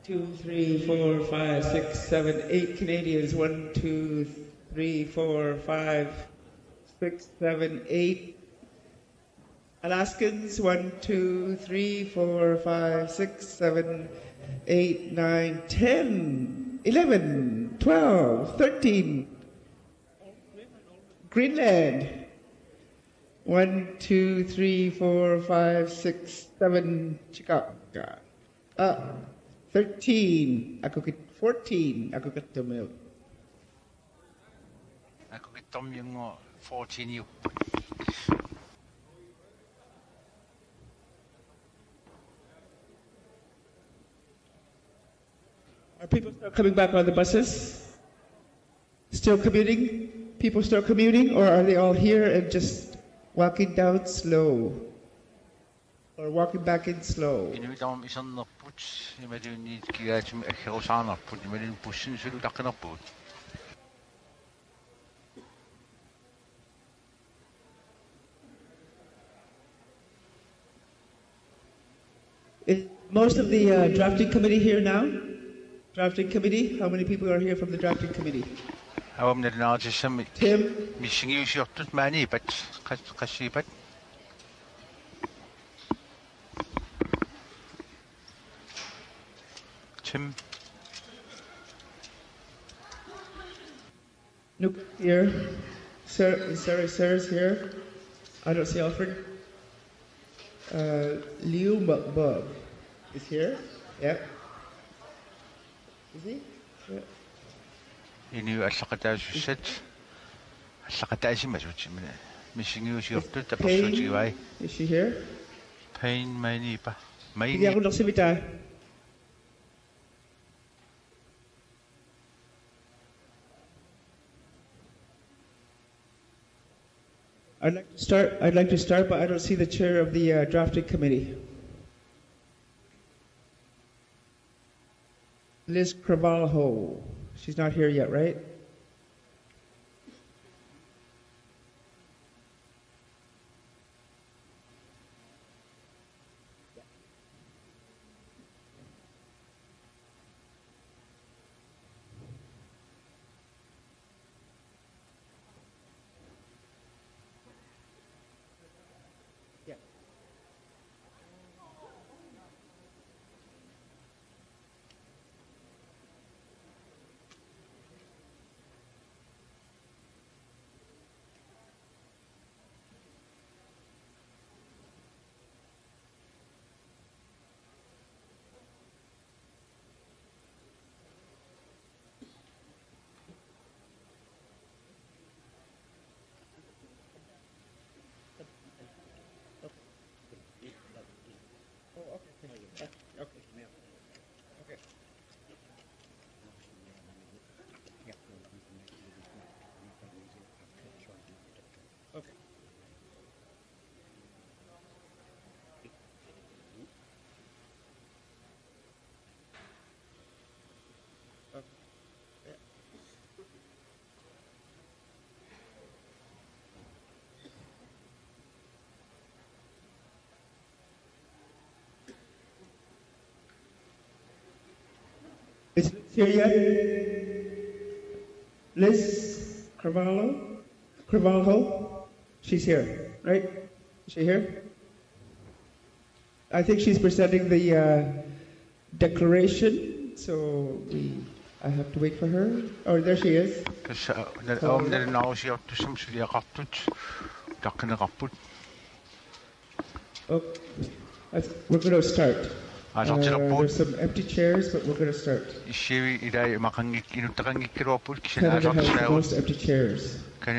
2, 3, 4, 5, 6, 7, 8 Canadians. 1, 2, 3, 4, 5, 6, 7, 8 Alaskans. 1, 2, 3, 4, 5, 6, 7, 8, 9, 10, 11, 12, 13 Greenland. 1, 2, 3, 4, 5, 6, 7 Chicago. 13. Ako kit 14. Ako kit tumil. Ako kit tom yung 14 you. Are people still coming back on the buses? Still commuting? People still commuting, or are they all here and just walking down slow? Or walking back in slow? Inuitam isang naput, imagine need kaya chum ekosana put, imagine pushing silu takana put. Is most of the drafting committee here now? Drafting committee? How many people are here from the drafting committee? Awam na rin sa Tim? missing you shot tut mani, but kasi but. Tim. Nope, here. Sarah's here. I don't see Alfred. Liu Bug is here. Yeah. Is he? Yeah. Inu asakata set. Asakata si masuchi mene. Missing you shot tut tapos suchi wai. Is she here? Pain mani pa. May Hindi ako nagsibita. I'd like to start, but I don't see the chair of the drafting committee. Liz Carvalho. She's not here yet, right? Is Liz here yet? Liz Carvalho? She's here, right? Is she here? I think she's presenting the declaration, so I have to wait for her. Oh, there she is. Oh, we're going to start. There's some empty chairs, but we're going to start. Canada has the most empty chairs. It's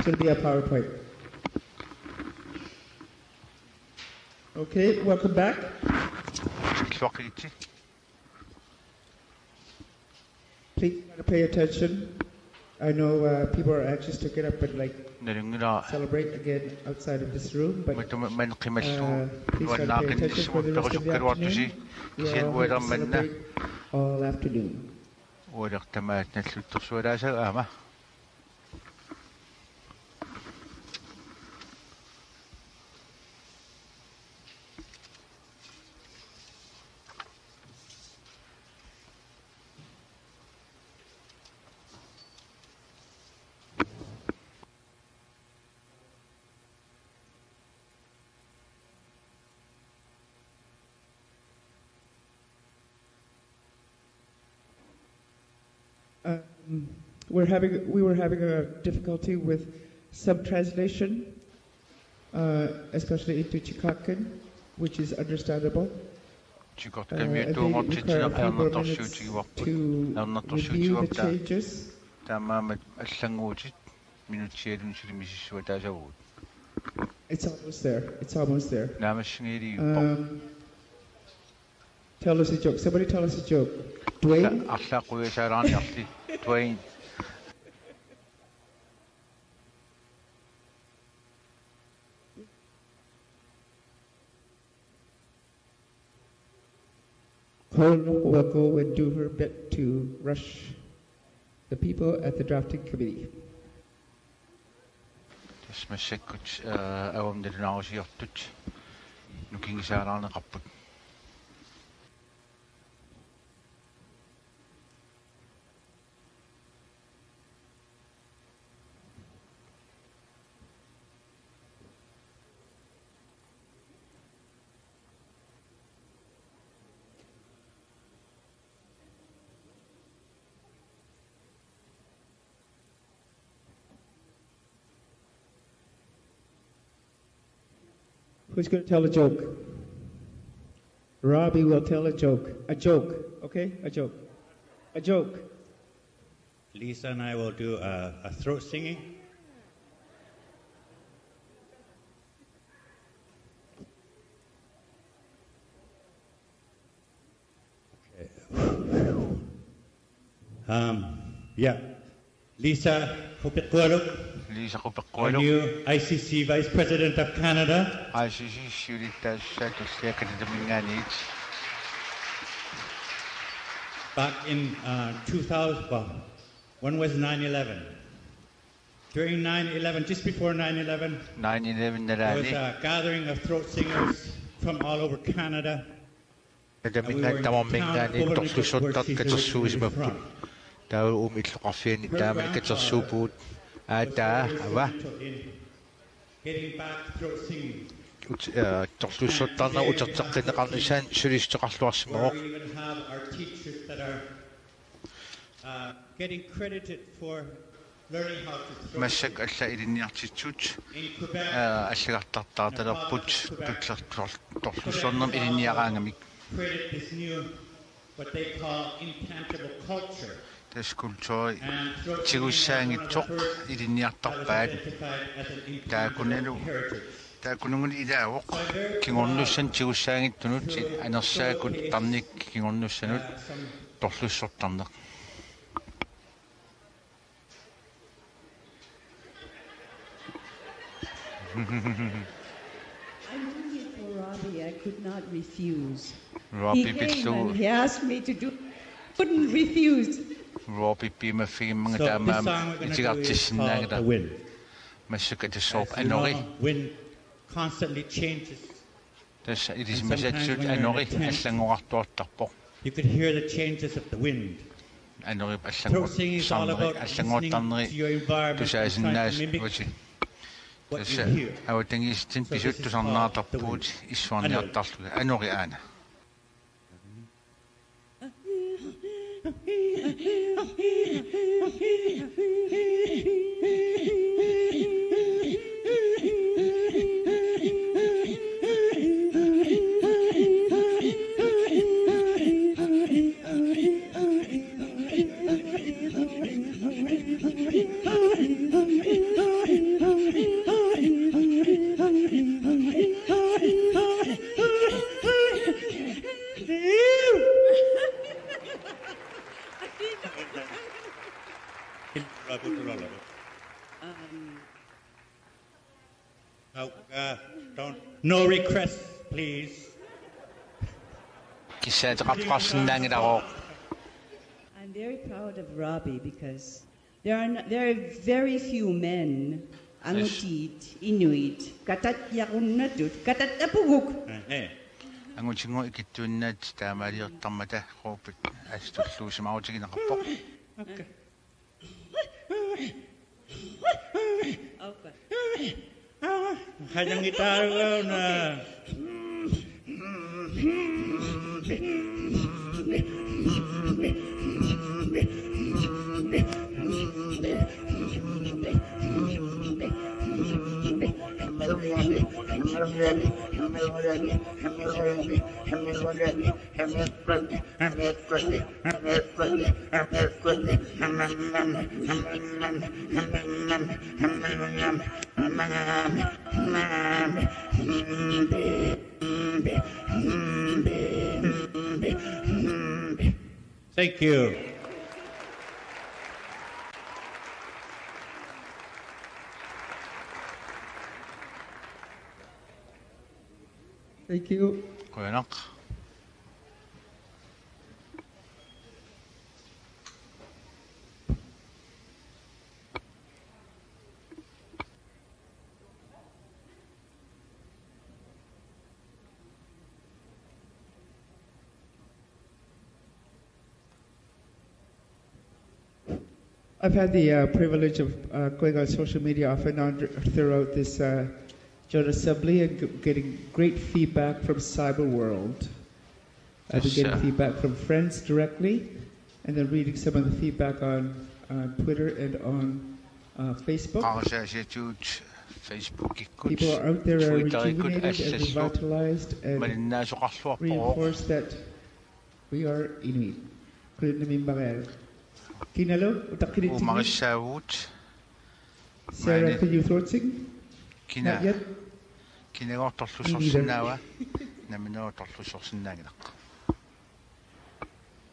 going to be a PowerPoint. Okay, welcome back. Please pay attention. I know people are anxious to get up and celebrate again outside of this room, but please try to pay attention for the rest of the afternoon. We are here to celebrate all afternoon. we were having a difficulty with some translation, especially into Chikakan, which is understandable. And they require a few more minutes to review the changes. It's almost there. It's almost there. Tell us a joke. Somebody tell us a joke. Dwayne? Dwayne. Colonel will go and do her bit to rush the people at the drafting committee. Who's going to tell a joke? Robbie will tell a joke. A joke, okay? A joke. A joke. Lisa and I will do a throat singing. Okay. Yeah. Lisa, our new ICC Vice President of Canada. Back in 2000, well, when was 9/11? During 9/11, just before 9/11, there was a gathering of throat singers from all over Canada. And we were in town over the front. Getting back throat singing. Where we even have our teachers that are getting credited for learning how to throat sing. In Quebec, created this new, what they call intangible culture. And throat singing is one of the first that was identified as an intangible heritage. So I'm doing it for Robbie. I could not refuse. He came and he asked me to do. Couldn't refuse. Robbie be my film so this song we're going to do is called The Wind. As you know, wind constantly changes. And sometimes when you're in a tent, you could hear the changes of the wind. Throat singing is all about listening to your environment and trying to mimic what you hear. So this is called The Wind. No requests, please. I'm very proud of Robbie because there are very few men, Angutit, Inuit, Katat Yakunatut, Katat Apuguk. Okay. Kanyang gitara na. Thank you. Thank you. I've had the privilege of going on social media off and on throughout this General Assembly and getting great feedback from cyber world. I've been getting feedback from friends directly, and then reading some of the feedback on Twitter and on Facebook. People out there are rejuvenated and revitalized and reinforced that we are Inuit. Kinalo, Sarah, can you throat sing? Not yet?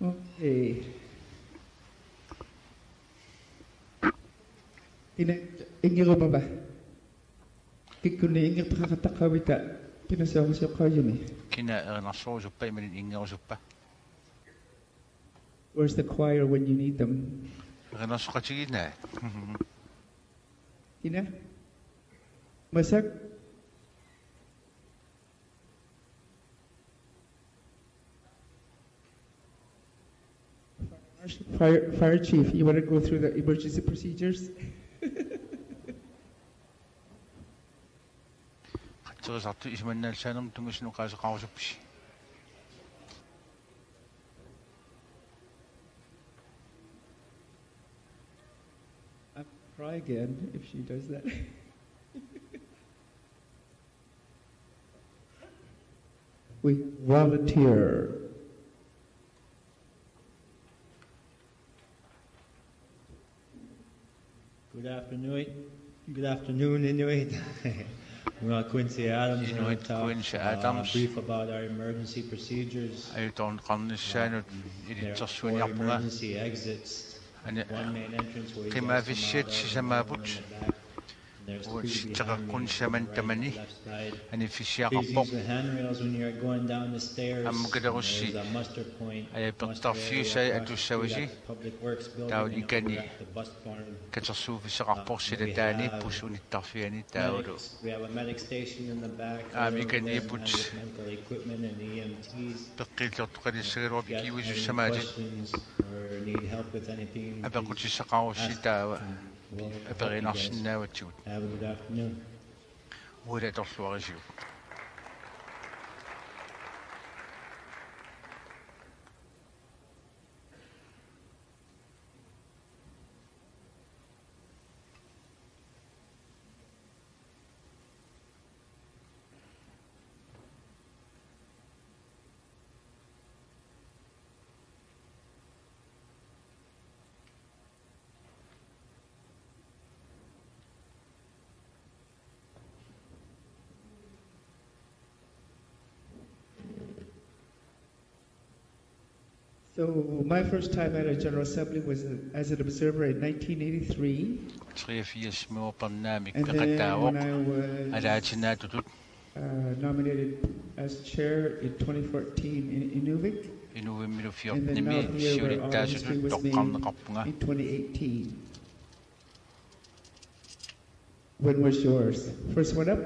Okay. Ingiro ba ba? Kikuni ingir pakakatakawita. Pinasawang siya kayo ni. Where's the choir when you need them? Ina? Masak? Fire chief, you want to go through the emergency procedures? I'll try again if she does that. We volunteer. Good afternoon. Good afternoon, Inuit. Well, Quincy Adams. Inuit Quincy Adams. Brief about our emergency procedures. There are 4 emergency exits. One main entrance where you guys come out of, and there's 2 behind me on the left side. Please use the handrails when you're going down the stairs. There's a muster point. Public Works building at the bus barn. We have a medic station in the back. With mental equipment and EMTs. If you have any questions or need help with anything, please ask. We'll help you guys. Have a good afternoon. So my first time at a General Assembly was as an observer in 1983. And then when I was nominated as chair in 2014 in Inuvik. And then now here where our history was made in 2018. When was yours? First one up?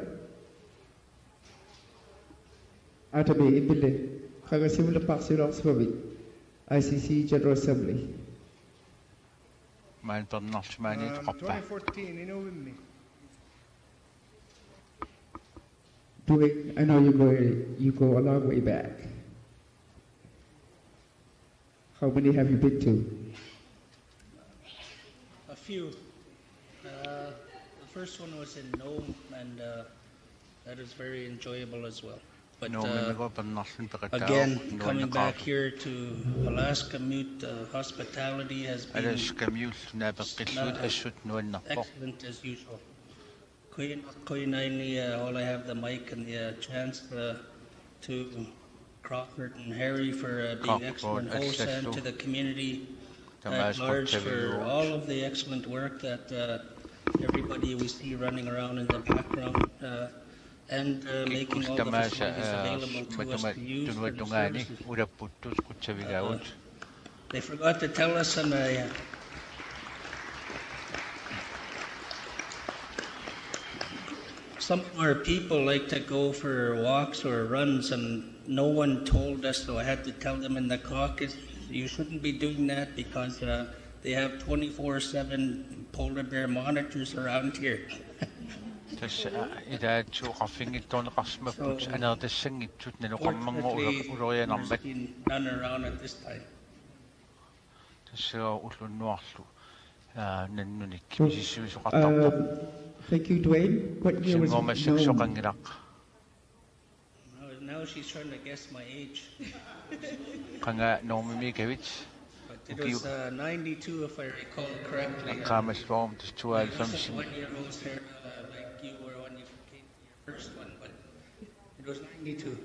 Atabe Ibile. Kagasimula Paxilosvavit. ICC General Assembly. 2014, you know with me. I know you go a long way back. How many have you been to? A few. The first one was in Nome, and that is very enjoyable as well. But again, coming back here to Alaska Mute, hospitality has been excellent as usual. All I have the mic and the chance to Crawford and Harry for being excellent hosts, and to the community at large for all of the excellent work that everybody we see running around in the background, and making all the facilities available to us to use for the services. They forgot to tell us, and some of our people like to go for walks or runs, and no one told us, so I had to tell them in the caucus, you shouldn't be doing that because they have 24/7 polar bear monitors around here. Fortunately, there's been none around at this time. Thank you, Dwayne. What year was Nome? Now she's trying to guess my age. But it was 92, if I recall correctly. 1-year-olds there, like you were when you came to your first one, but it was 92.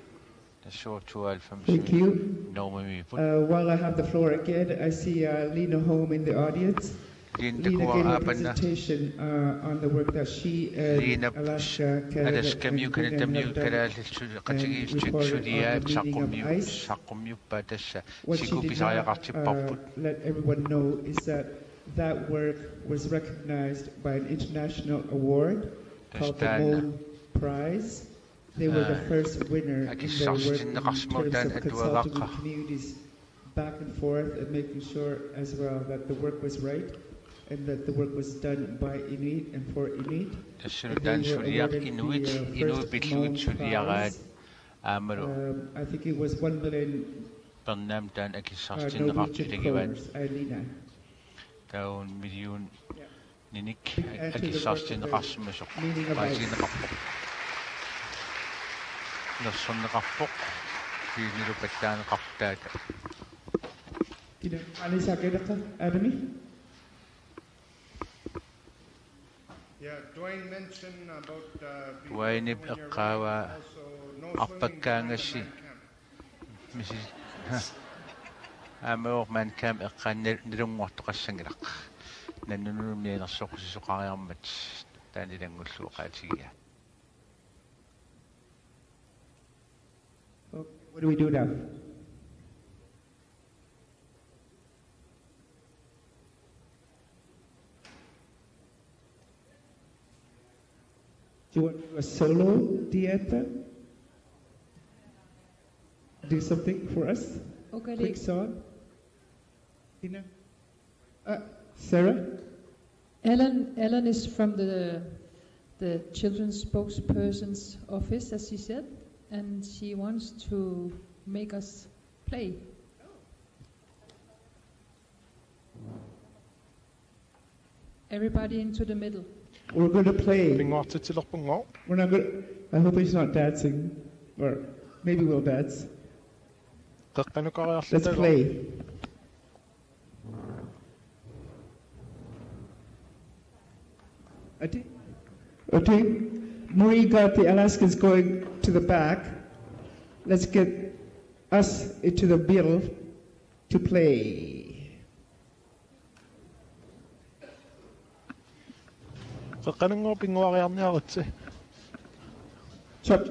Thank you. While I have the floor again, I see Lena Home in the audience. Lena gave a presentation on the work that she and Alaska, Canada, and Greenland have done, and reported on the meeting of ICE. What she did not let everyone know is that that work was recognized by an international award called the Moon Prize. They were the first winner in their work in terms of consulting with communities back and forth and making sure as well that the work was right and that the work was done by Inuit and for Inuit. And they were awarded the first Moon Prize. I think it was 1 million Norwegian kroners, Lena. Meaning of ICE. Yeah, Dwayne mentioned about Dwayne Akawa Apakangasi Mrs. Amor man cam a canidum what to Sangram. Nanunu made a sock much than it and was look at here. What do we do now? Do you want to do a solo dieta? Do something for us? Okay. Quick song? Tina? Sarah? Ellen is from the children's spokesperson's office, as she said, and she wants to make us play. Everybody into the middle. We're going to play. We're not going. I hope he's not dancing, or maybe we'll dance. Let's play. Okay. Marie got the Alaskans going to the back. Let's get us into the middle to play. Chop.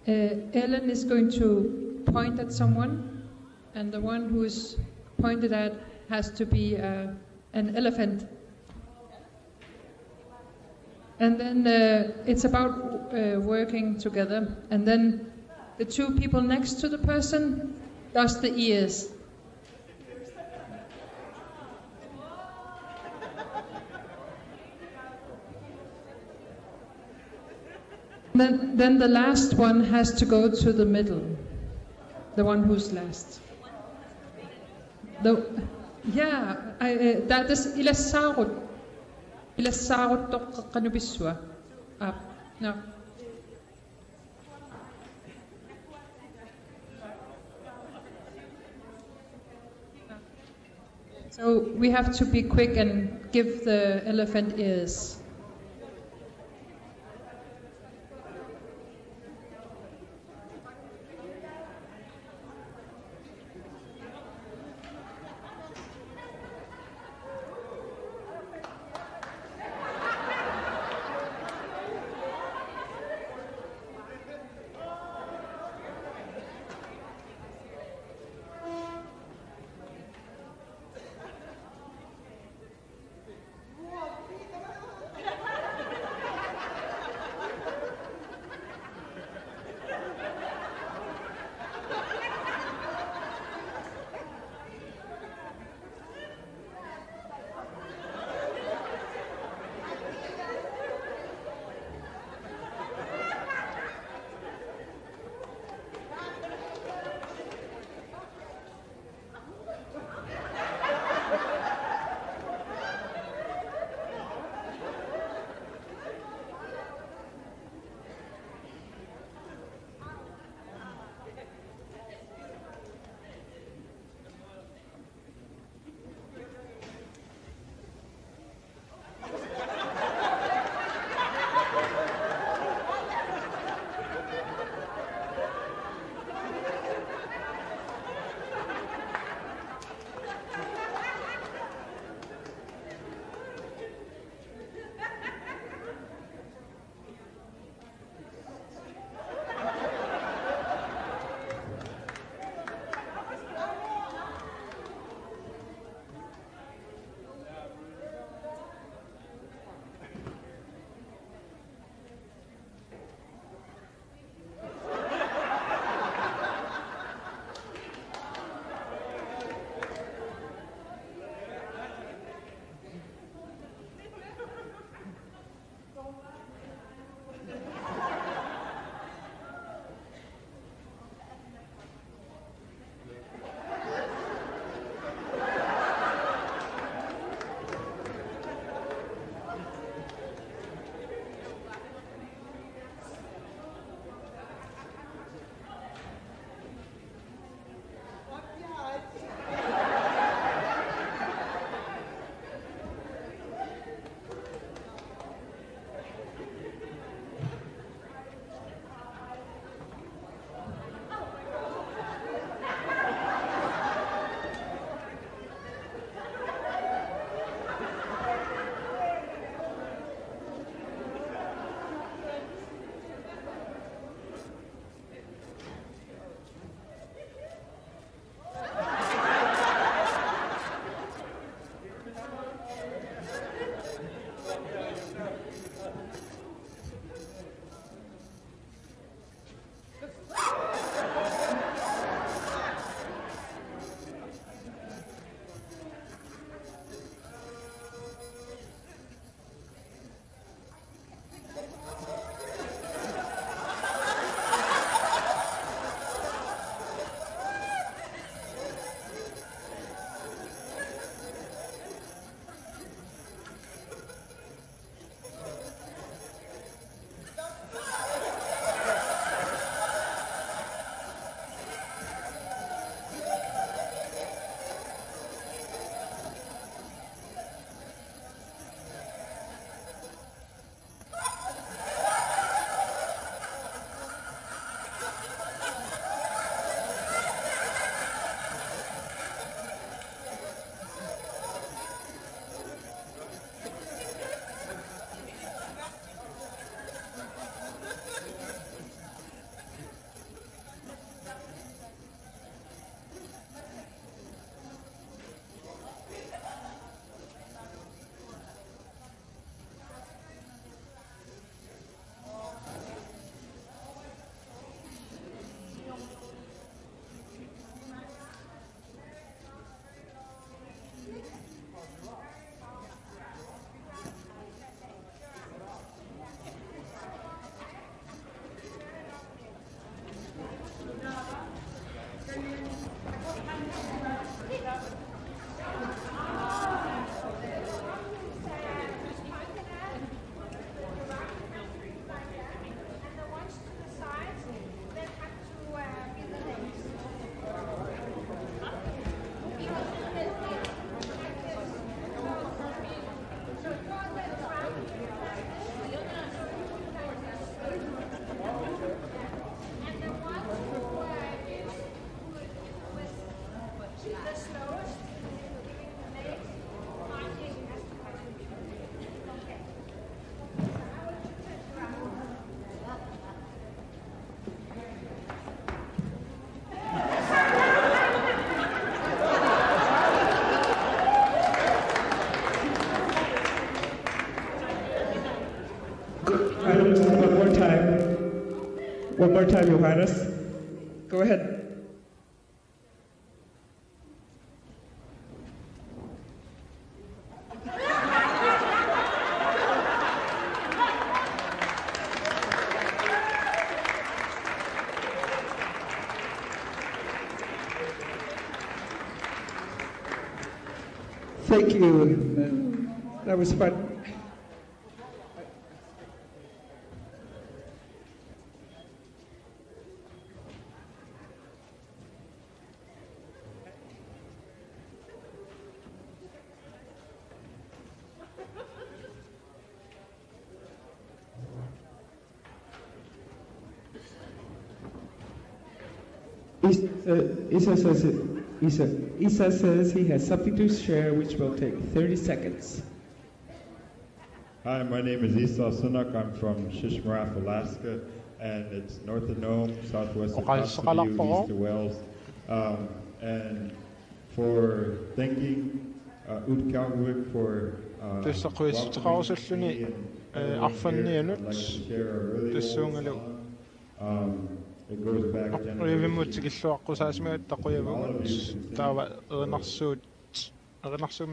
Ellen is going to point at someone, and the one who is pointed at has to be an elephant. And then it's about working together. And then the two people next to the person does the ears. Then the last one has to go to the middle, the one who's last. That is ilasarot to kanubiswa. No. So we have to be quick and give the elephant ears. One more time, Johannes. Go ahead. Thank you. That was fun. Isa says he has something to share which will take 30 seconds. Hi, my name is Isa Sunak. I'm from Shishmaref, Alaska, and it's north of Nome, southwest of Kotzebue, east of Wales. And for thanking Ut Kalvik for welcoming me and I'd like to share a really old song. It goes back generations.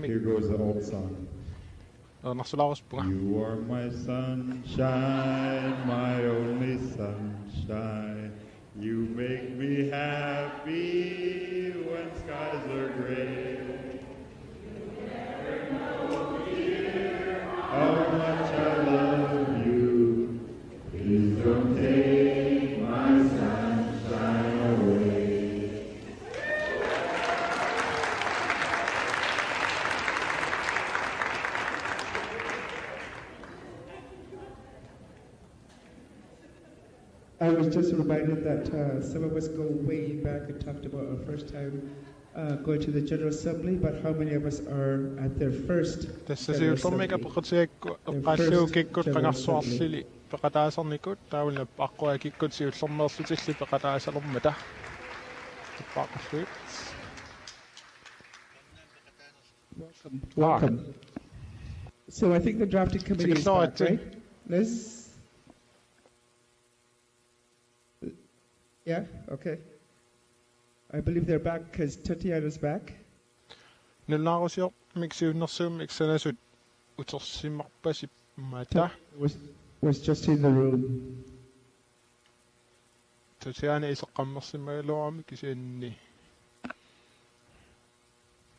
Here goes the old song. You are my sunshine, my only sunshine. You make me happy when skies are gray. You never know, dear, how much I love you. Please don't take my sunshine away. I was just reminded that some of us go way back and talked about our first time going to the General Assembly, but how many of us are at their first General Assembly? Welcome. So I think the drafting committee is back, right? Liz? Yeah, okay. I believe they're back because Tatiana's back. Was just in the room. Tatiana is a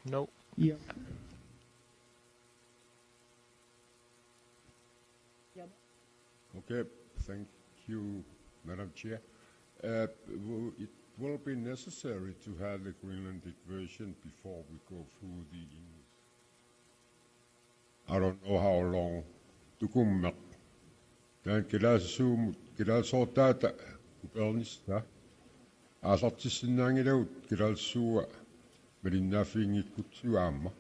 no. Yeah. Okay, thank you, Madam Chair. It will be necessary to have the Greenlandic version before we go through the English. I don't know how long to come back. Then kilasoo tata upelnista. Asartissinnaangilaut kilasoo melinnafiingi kutsuama.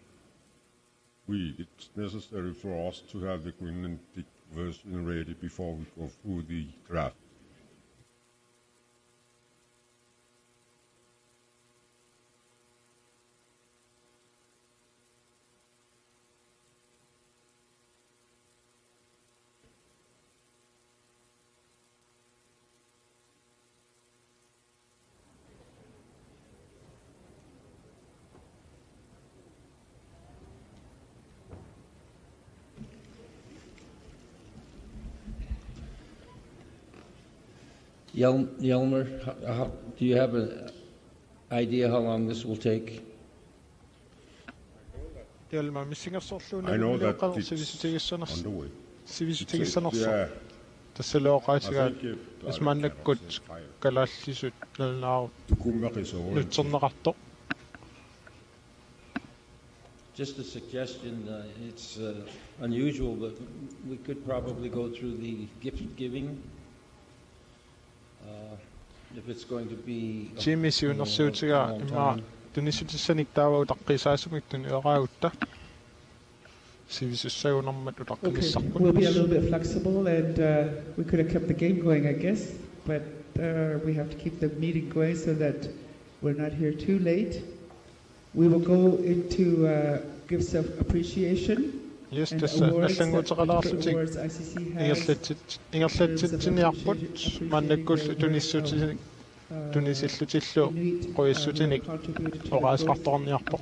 It's necessary for us to have the Greenlandic version ready before we go through the draft. Yelmer, do you have an idea how long this will take? I know that it's underway. Just a suggestion, it's unusual, but we could probably go through the gift giving. If it's going to be we'll be a little bit flexible, and we could have kept the game going, I guess, but we have to keep the meeting going so that we're not here too late. We will go into gifts of appreciation, Yes, tässä allangutaqalaarlutik ingerlatsitsiniarput mannakkullu tunissillutillu qoyussutinik oqaasqartorniarpoq.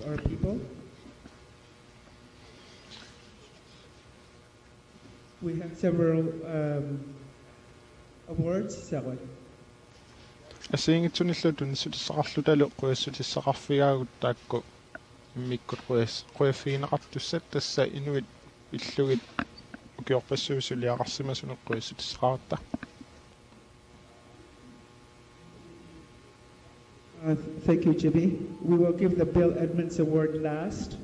We have several awards, Sarah. Asiingitsunillu tunissutissaqarlutalu qoyussutissaqarfigaagut taakku mikkut qoyaffiinaqartussat tassa inuit illugit ukiorpassuusuliaqarsimasunu qoyussutissaqarta. Thank you, Jimmy. We will give the Bill Edmonds Award last.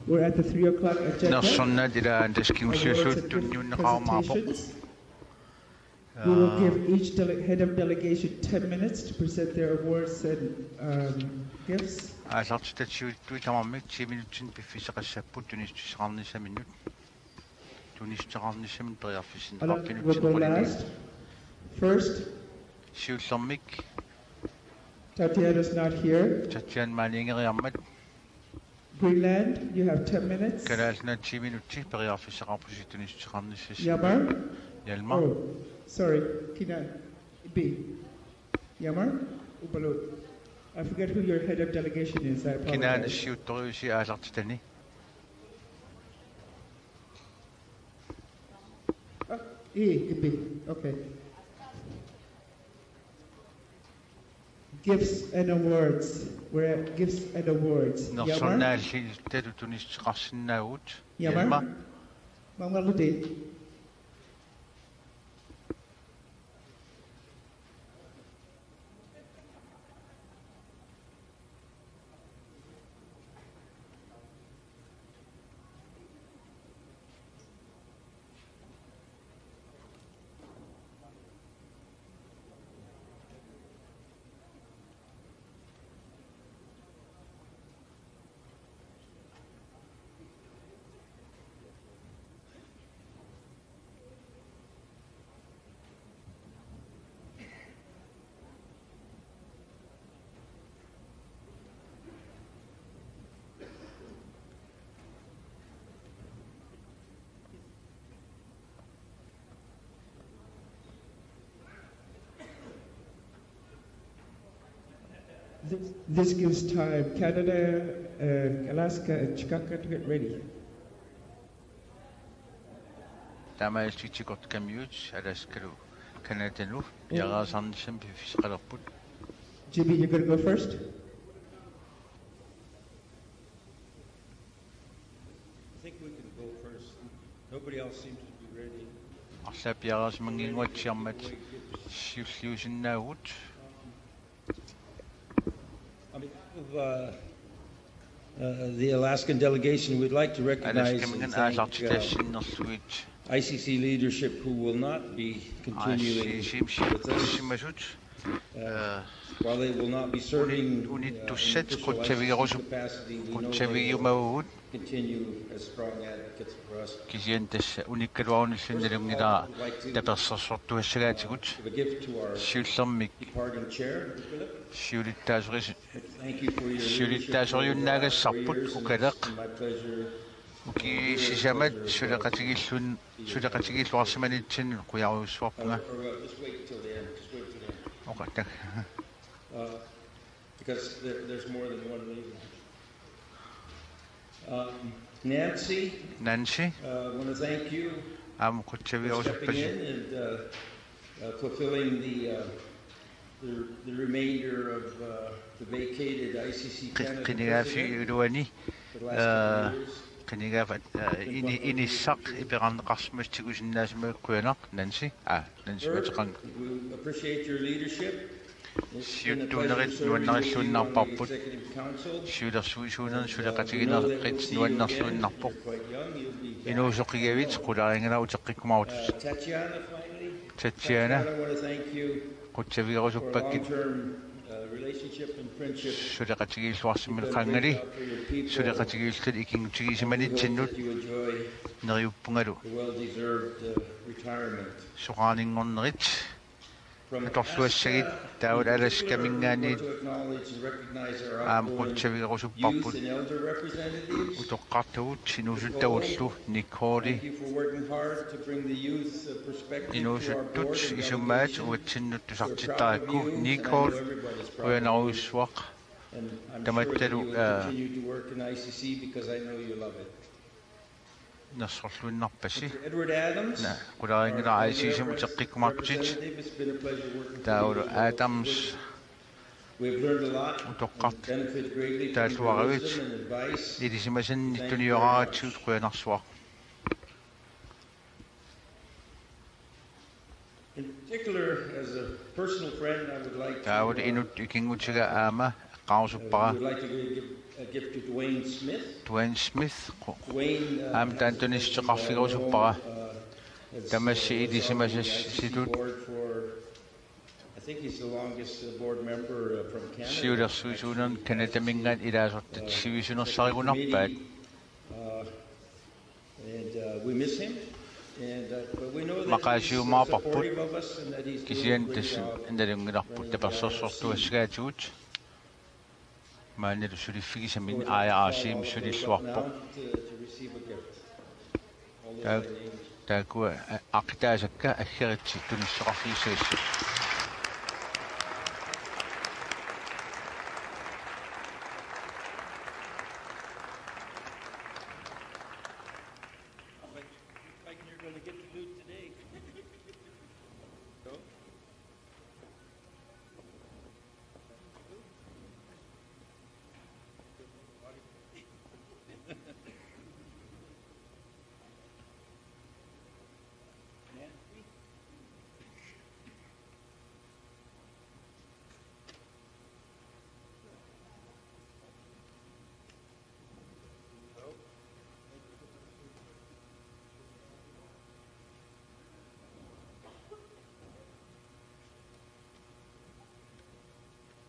We're at the 3 o'clock agenda. We will give each head of delegation 10 minutes to present their awards and gifts. We'll go last. First, Tatiana's not here. Greenland, you have 10 minutes. Yamar? Oh, sorry, Kina B. Yamar? Ubalut. I forget who your head of delegation is. I apologize. B. Okay. Gifts and awards. We're at gifts and awards. Yamar? Yamar? Mangaludi. This gives time. Canada, Alaska, and Chicago to get ready. Jimmy, you're going to go first? I think we can go first. Nobody else seems to be ready. The Alaskan delegation, we'd like to recognize and thank ICC leadership who will not be continuing with us. While they will not be serving in official ICC capacity, we know they will continue as strong advocates for us. We'd like to give a gift to our departing chair, Philip. Thank you for your leadership for years. It's my pleasure. Just wait till the end. Because there's more than one leader. Nancy, I want to thank you for stepping in and fulfilling the remainder of the vacated ICC Canada position for the last couple years. We appreciate your leadership. It's been a pleasure serving with you on the Executive Council. We know that we'll see you again. You're quite young. You'll be back. Tatiana, finally. Tatiana, I want to thank you for a long-term relationship and friendship. You've done a great job for your people. We hope that you enjoy the well-deserved retirement. Torluassagit taut alaskamingaanit qutsavigerusupparput utoqqartugut sinusuttavullu nikkooli inuusuttut isummaat uatsinnut tusartittarakku nikkool uyanaruyussuaq tamattalu nassorluinnarpassi na qularingila ICC uteqqikkumartit taulu Adams utoqqart taalluaravit ilisimasannittunioraaratsuut quyanarsuaq In particular, as a personal friend, I would like to taulu inut ikingutiga aama qaasuppara would like to give a gift to Dwayne Smith. Dwayne Smith Dwayne am tantonisseqarfigusuppara tamassi ilisimasassitut I think he's the longest board member from Canada. siulersuisuunan kanatamingaat ilaasortat sivisunersarigunarpaat And we miss him. But we know that maqaasiumaarparput supportive of us and that he's kisian doing a great tassu job. andalungilarput tapersorsortuasgaatuut maanilu suliffigisamin IRC sulilluarpoq To receive a gift. taakua aqitaasakka aggeritsi tunisseqarfiissaissu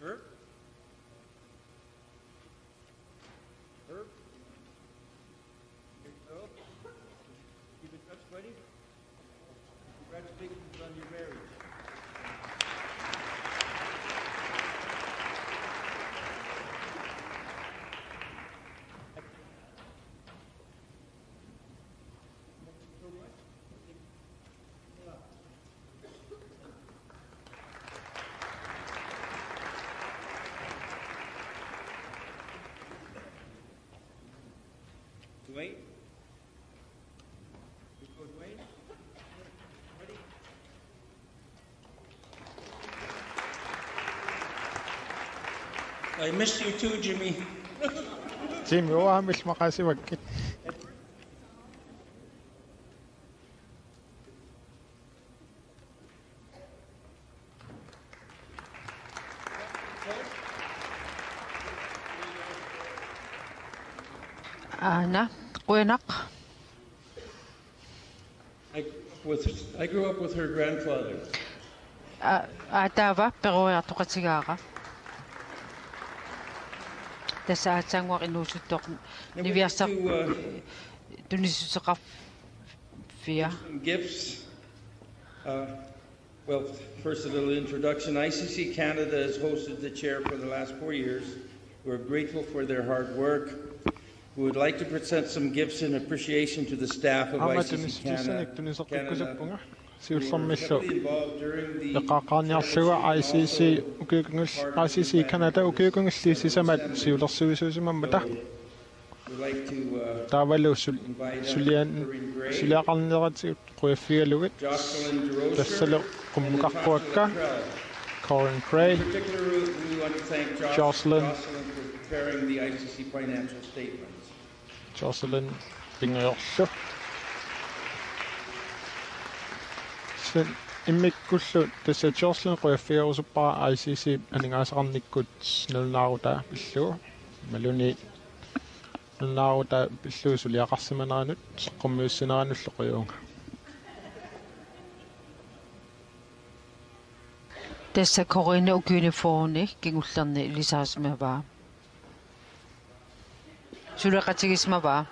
Herb? Herb? Here you go. Keep in touch, buddy. Congratulations on your marriage. Dwayne? You go, Dwayne? Ready? I missed you too, Jimmy. Jimmy, uamil maqasimakkit. Ana, Quenak. I grew up with her grandfather. Atava, pero atuqatigaqa. Tasa atsangwa inusutok niviasa tunisuqaf via. Gifts. Well, first a little introduction. ICC Canada has hosted the chair for the last 4 years. We're grateful for their hard work. We would like to present some gifts in appreciation to the staff of ICC Canada. Siullermillu eqaqaarniarluga ICC Canada ukiukungalliisisamat siulersuisuusimammata taavalu suliaqarneratigut quiffigalugit tassalu qummuqarquakka Corin Cray Jocelyn preparing the ICC financial statements. Jocelyn pingeorlu immikkullu tassa Jocelyn quiffiarusuppara ICC aningaasaqarnikkut nulnaaruta pillugu maluni nulnaaruta pillugu suliaqarsimaneraanut qummiussineranullu qiuunga Tassa Corina ukuniforni kingullerni lisaasmavaa. Sulaqatigismavaa.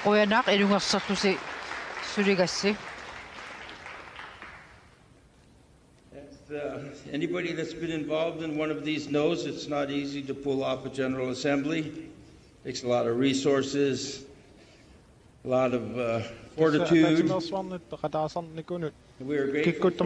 qoyanak ilungersarlusi suligassi. Anybody that's been involved in one of these knows it's not easy to pull off a General Assembly. It takes a lot of resources, a lot of fortitude. We are grateful for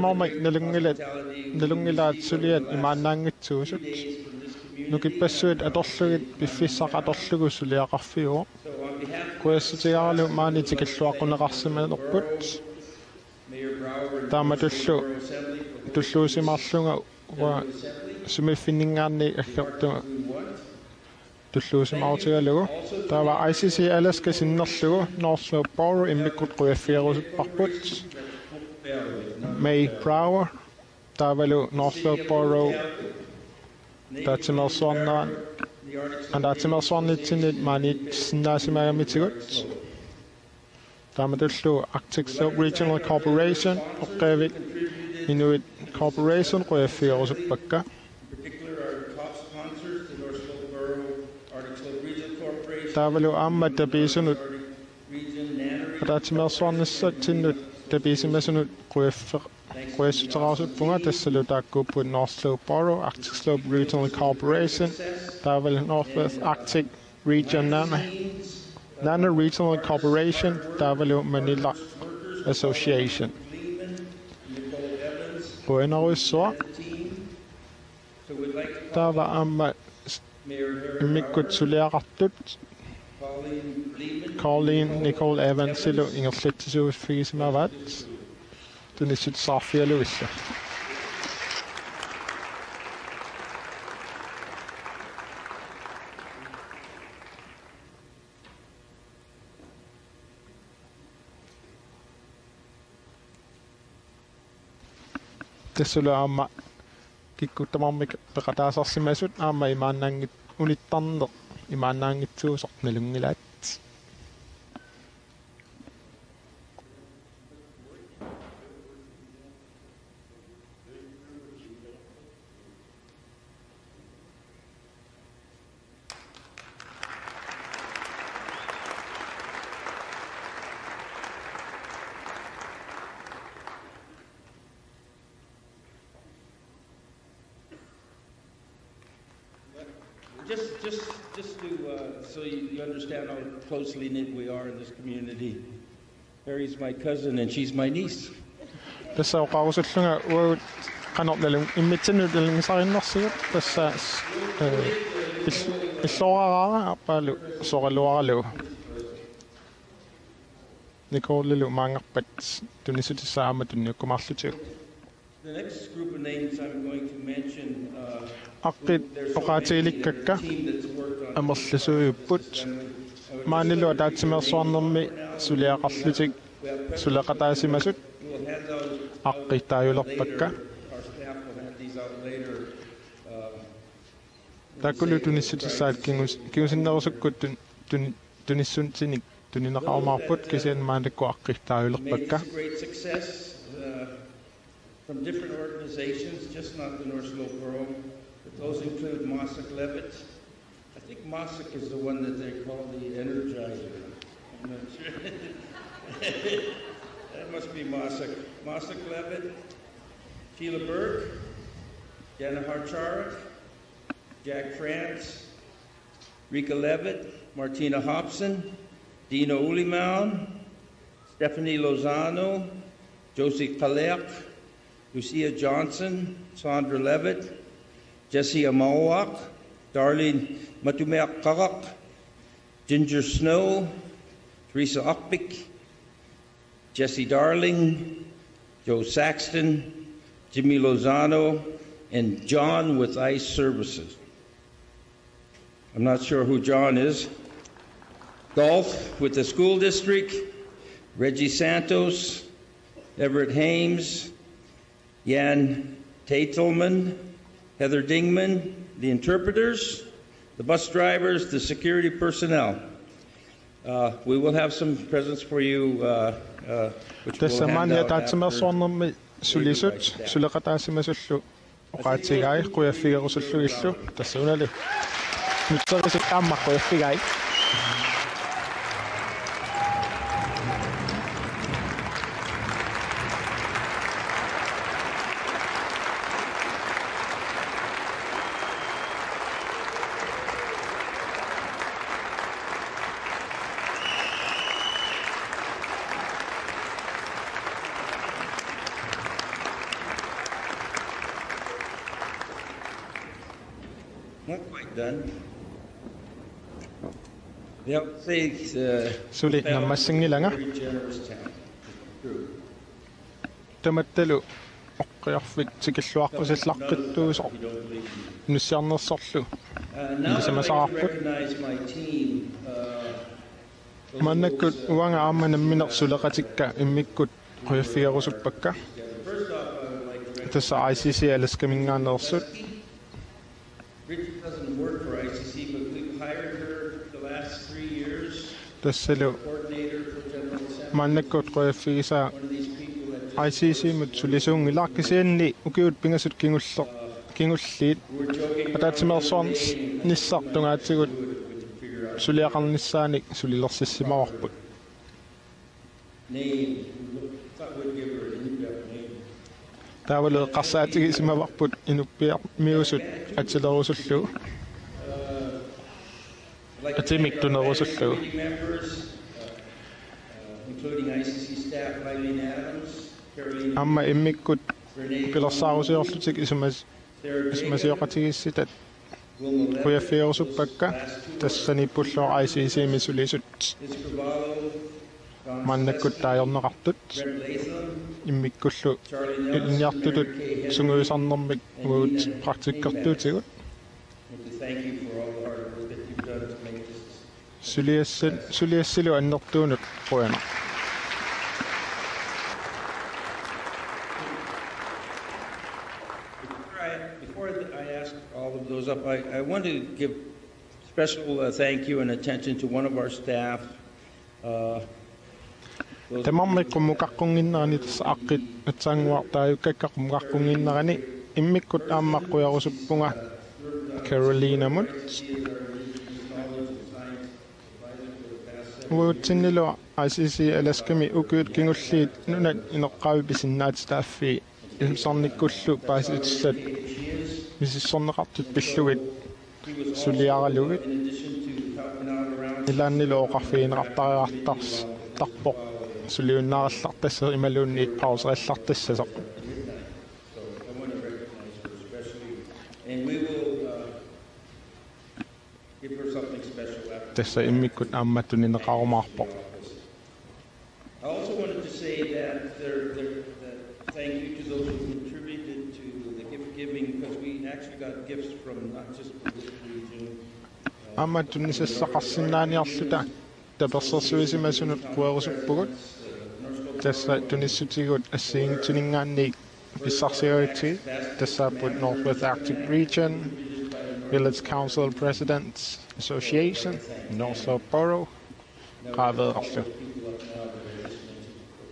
May Brower, Tavalu Northfield Borough, Ataatsimeersuarnera, and Ataatsimeersuarnitsinit manit Sinnaasimagamitigut. Tamadullu Arctic Slope Regional Corporation, Oqavik Inuit Corporation, Qoyafiorusupakka. Tavalu Amma Tabisunut, Ataatsimeersuarnissatsinut, Tabisimessunut, Qoyasutarausutpunga, Tassalutaakkupput North Slope Borough, Arctic Slope Regional Corporation, Tavalu Northwest Arctic Region Nana Regional Corporation, Tavalu Manila Association. Buenausua, Tava Amma Mikutsulearatut, Colleen Nicole Evans, Silo Ingerslittisu Fiismavat, Tunisut Safia Luisa. Tessula amma kikkuttamammik peqataasarsimasut aamma imaannaangit ulittarneq imaannaangitsuusarnalungilaat. Just to so you understand how closely knit we are in this community. Harry's my cousin and she's my niece. Tässä on kausullunga uut kanottelun immitsennytelungisarinnarsigut tässä illuaraara appalu soraluaralu Nikolelu mangarpat tunisutisaama tunniukkumarlutiu. The next group of names I'm going to mention Aqit oqaatiilikkakka amorlusuupput maanilu ataatsimeersuarnermi suliaqarlutik suleqataasimasut aqqitaajulerpakka takulu tunissutisaat kiusinnerusukkut tunissuntinik tuninaqarmaarput kisian maanikku aqqitaajulerpakka. From different organizations, just not the North Slope Borough, but those include Mossack Levitt. I think Mossack is the one that they call the Energizer. I'm not sure. That must be Mossack. Mossack Levitt, Sheila Burke, Jana Harcharik, Jack France, Rika Levitt, Martina Hobson, Dino Ulimaun, Stephanie Lozano, Josie Kalerk, Lucia Johnson, Sandra Levitt, Jessie Amawak, Darlene Matumeak Karak, Ginger Snow, Teresa Okpik, Jesse Darling, Joe Saxton, Jimmy Lozano, and John with ICE Services. I'm not sure who John is. Golf with the school district, Reggie Santos, Everett Hames, Jan Tatelman, Heather Dingman, the interpreters, the bus drivers, the security personnel. We will have some presents for you, which we'll hand out after. done. They'll say sulit na masingilanga. very generous town. True. Tamattelu oqqiarfik tikilluarpusillaqqittuuso nussiarnersorlu Now I'd like to ilisamasaarput recognize my team. mannakkut uanga aammanamminersuleqatikka immikkut quyaffigerusuppakka tassa ICC alaskamingaannersut Richard doesn't work for ICC, but we've hired her the last 3 years. tassalu Coordinator for General Assembly. mannakkut quyaffigisaa One of these people that ICC mutsulisuungilaarkisianni ukiut pingasut kingulliit ataatsimeersuarnera nissartungaatigut suliaqarnissaanik sulilersissimavarput name. Thought we'd give her an in-depth name. taavalu qarsaatigisimavarput inuppiar miusut atsilerusullu atimiktunerusullu Committee members, including ICC staff Eileen Adams, Caroline amma immikkut Renee pilersaarusiorlutik isimasiyoqatigissitat quyaffigerusuppakka tassanipulluor ICC misulisut mannakkut taajorneqartut Brent Latham, immikkullu ilniartutut sunguisarnermik uut praktikkertuutigut want to thank you for all the hard work that you've done to make this. suliassilu annertuunut quena Before I ask all of those up, I want to give special thank you and attention to one of our staff. tamammiqqummuqaqqunginnerani tassa aqqit atsaanguartaayukkaqqummuqaqqunginnerani immikkut aammaqqujarusuppunga Carolina Mut uutsinnilu ICC alaskami ukiut kingulliit nunat ineqqaavi pisinnaatitaaffi ilmsarnikkullu paasitullat misissorneqartut pillugit suliaralugit ilaannilu oqarfiineqartariartars tarpoq suliunnaarallartassa imaluunniit pauserillartassasoq And we will give her something special after. tassa immikkut aammattuninneqarumaarpoq I also wanted to say that thank you to those who contributed to the gift giving, because we actually got gifts from not just from this region. aammattunissaqqarsinnaaniarluta tapersersuisimasunut querusuppugut tassa tunissutigut assiingtuningaanniik pissarsigaritsi tassaaput Northwest Arctic Region Village Council Presidents Association North Slope Borough qaaveerarlu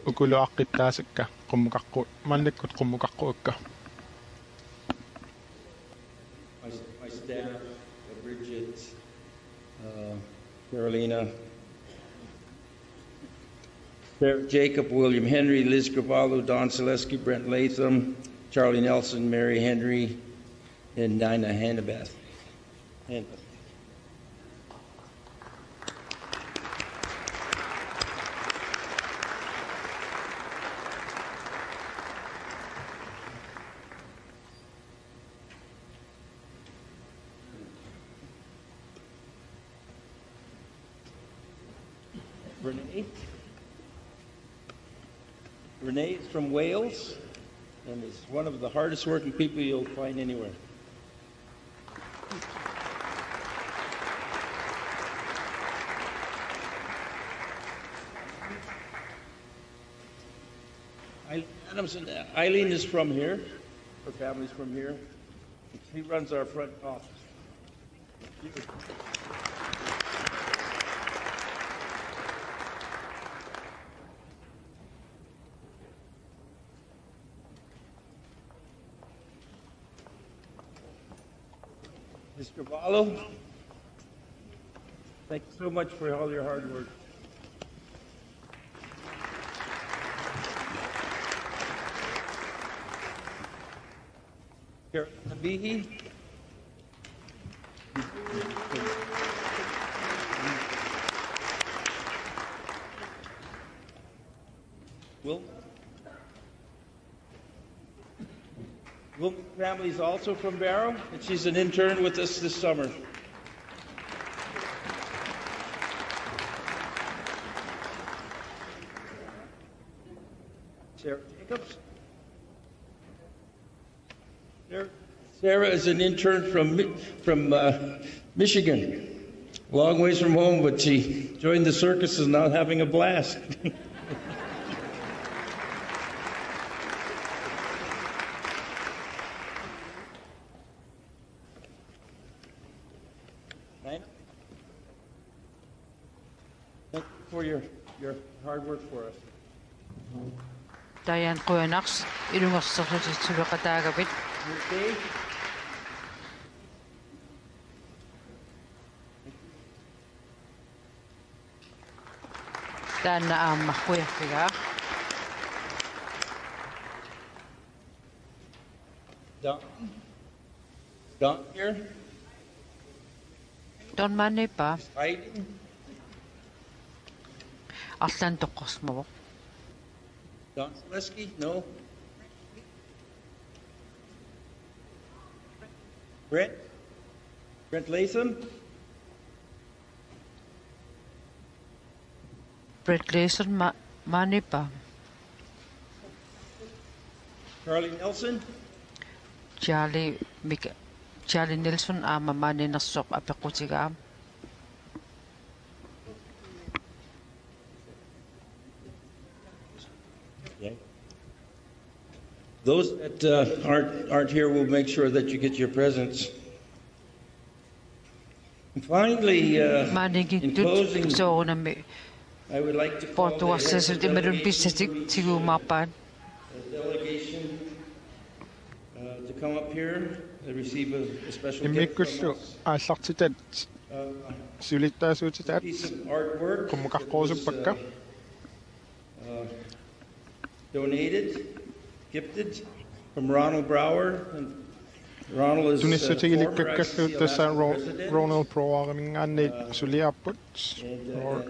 ukuluaqqitaasikka qummuqaqqu mannikkut qummuqaqquukka My staff, Bridget, Carolina, Jacob, William Henry, Liz Gravallo, Don Selesky, Brent Latham, Charlie Nelson, Mary Henry, and Nina Hannabeth. Renee is from Wales and is one of the hardest working people you'll find anywhere. Eileen is from here. Her family's from here. She runs our front office. Mr. Vallo, thank you so much for all your hard work. Here, Nabihi. Will Wilma's family is also from Barrow, and she's an intern with us this summer. Sarah Jacobs. Sarah is an intern from Michigan. Long ways from home, but she joined the circus and is now having a blast. Thank you for your hard work for us. Diane Koenaks, ilungassarlutit suluqataagapit. Okay. Taanna aammarquiartigaa. Don here? Don Manipa. Hiding? Arlan toqqarsmavuq. Don Selesky? No. Brent Latham? Brent Latham Manipa. Charlie Nelson? Charlie Nelson aamamani narsoq apequtigaam. Those that aren't here will make sure that you get your presents. And finally, in closing, I would like to call the delegation to come up here and receive a special gift from us. A piece of artwork donated, gifted from Ronald Brower. And Ronald is former ICC Ronald Brower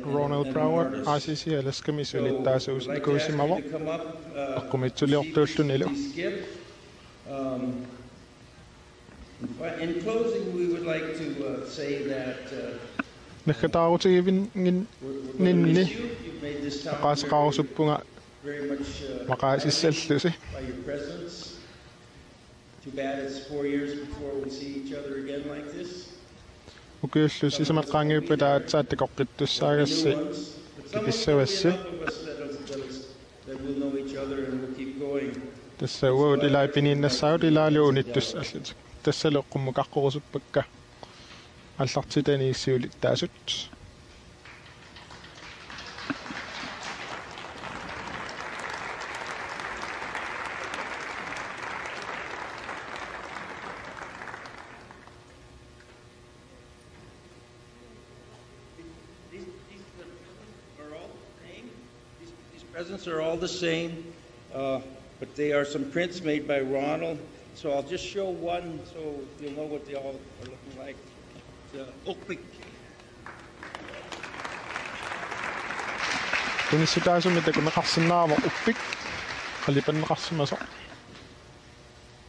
Ronald Brower ICC-p in closing, we would like to say that we're going to miss you. You've made this town very much by your presence. Too bad it's 4 years before we see each other again like this. Some of us that will know each other and will keep going. Presents are all the same, but they are some prints made by Ronald. So I'll just show one so you'll know what they all are looking like.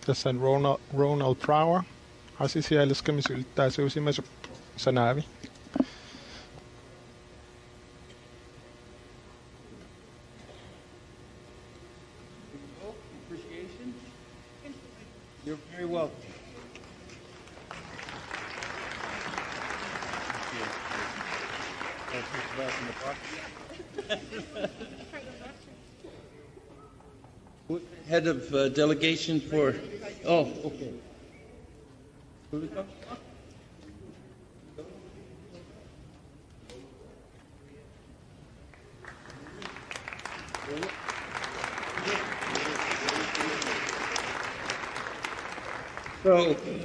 Tässä on Ronald Brower. ICC-p sanavi. You're very welcome. Head of delegation for. Oh, okay.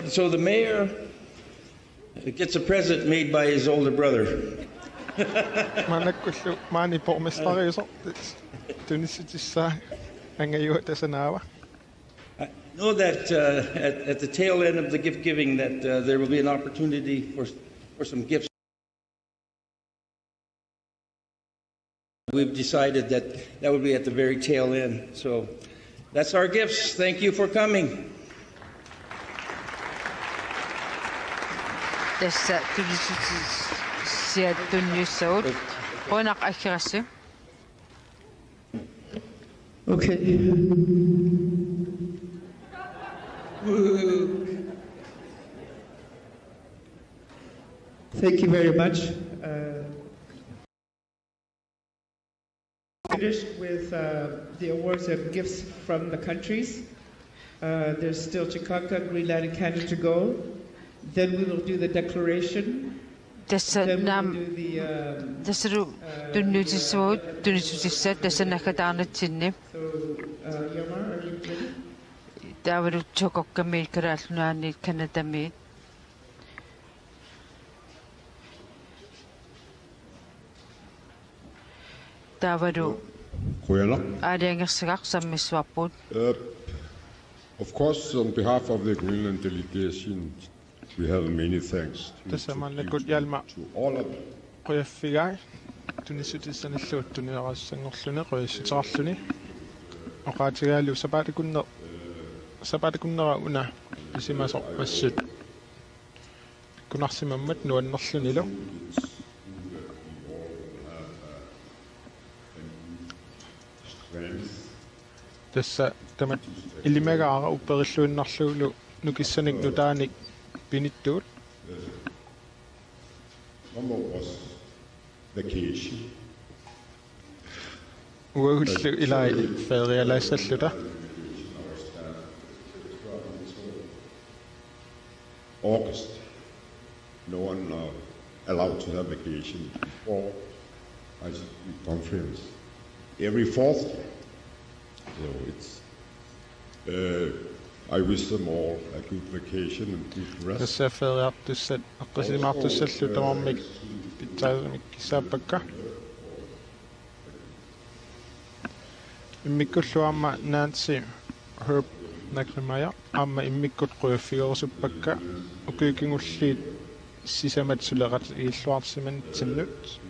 So the mayor gets a present made by his older brother. I know that at the tail end of the gift giving that there will be an opportunity for some gifts. We've decided that would be at the very tail end. So that's our gifts. Thank you for coming. Tässä sieltä tunnissaut. Onak akirasi. Okay. Thank you very much. Finished with the awards and gifts from the countries. There's still Chicago, Greenland, and Canada to go. Then we will do the declaration. Then we will do the. So, Yama, are you ready? Dawaru chokokka me karalnuani Canada me. Dawaru. Of course, on behalf of the Greenland delegation, we have many thanks to all of them. Tässä tämä ilmegaara upperilluinnarluulu nukissanik nutaanik pinittuut. Was vacation. Uullu ilai ferialaissalluta. August. No one allowed to have vacation before ICC conference. Every fourth year. So it's. I wish them all a good vacation and good rest. Tässä feriartusset aqqisimartussallutamormik pitsaamikkisaapakka. Immikkulluarma Nancy Herb nakrimaya amma immikkut quuffiguersuppakka ukiikingulliit sisamatsulerat iilluarsiman tinnut.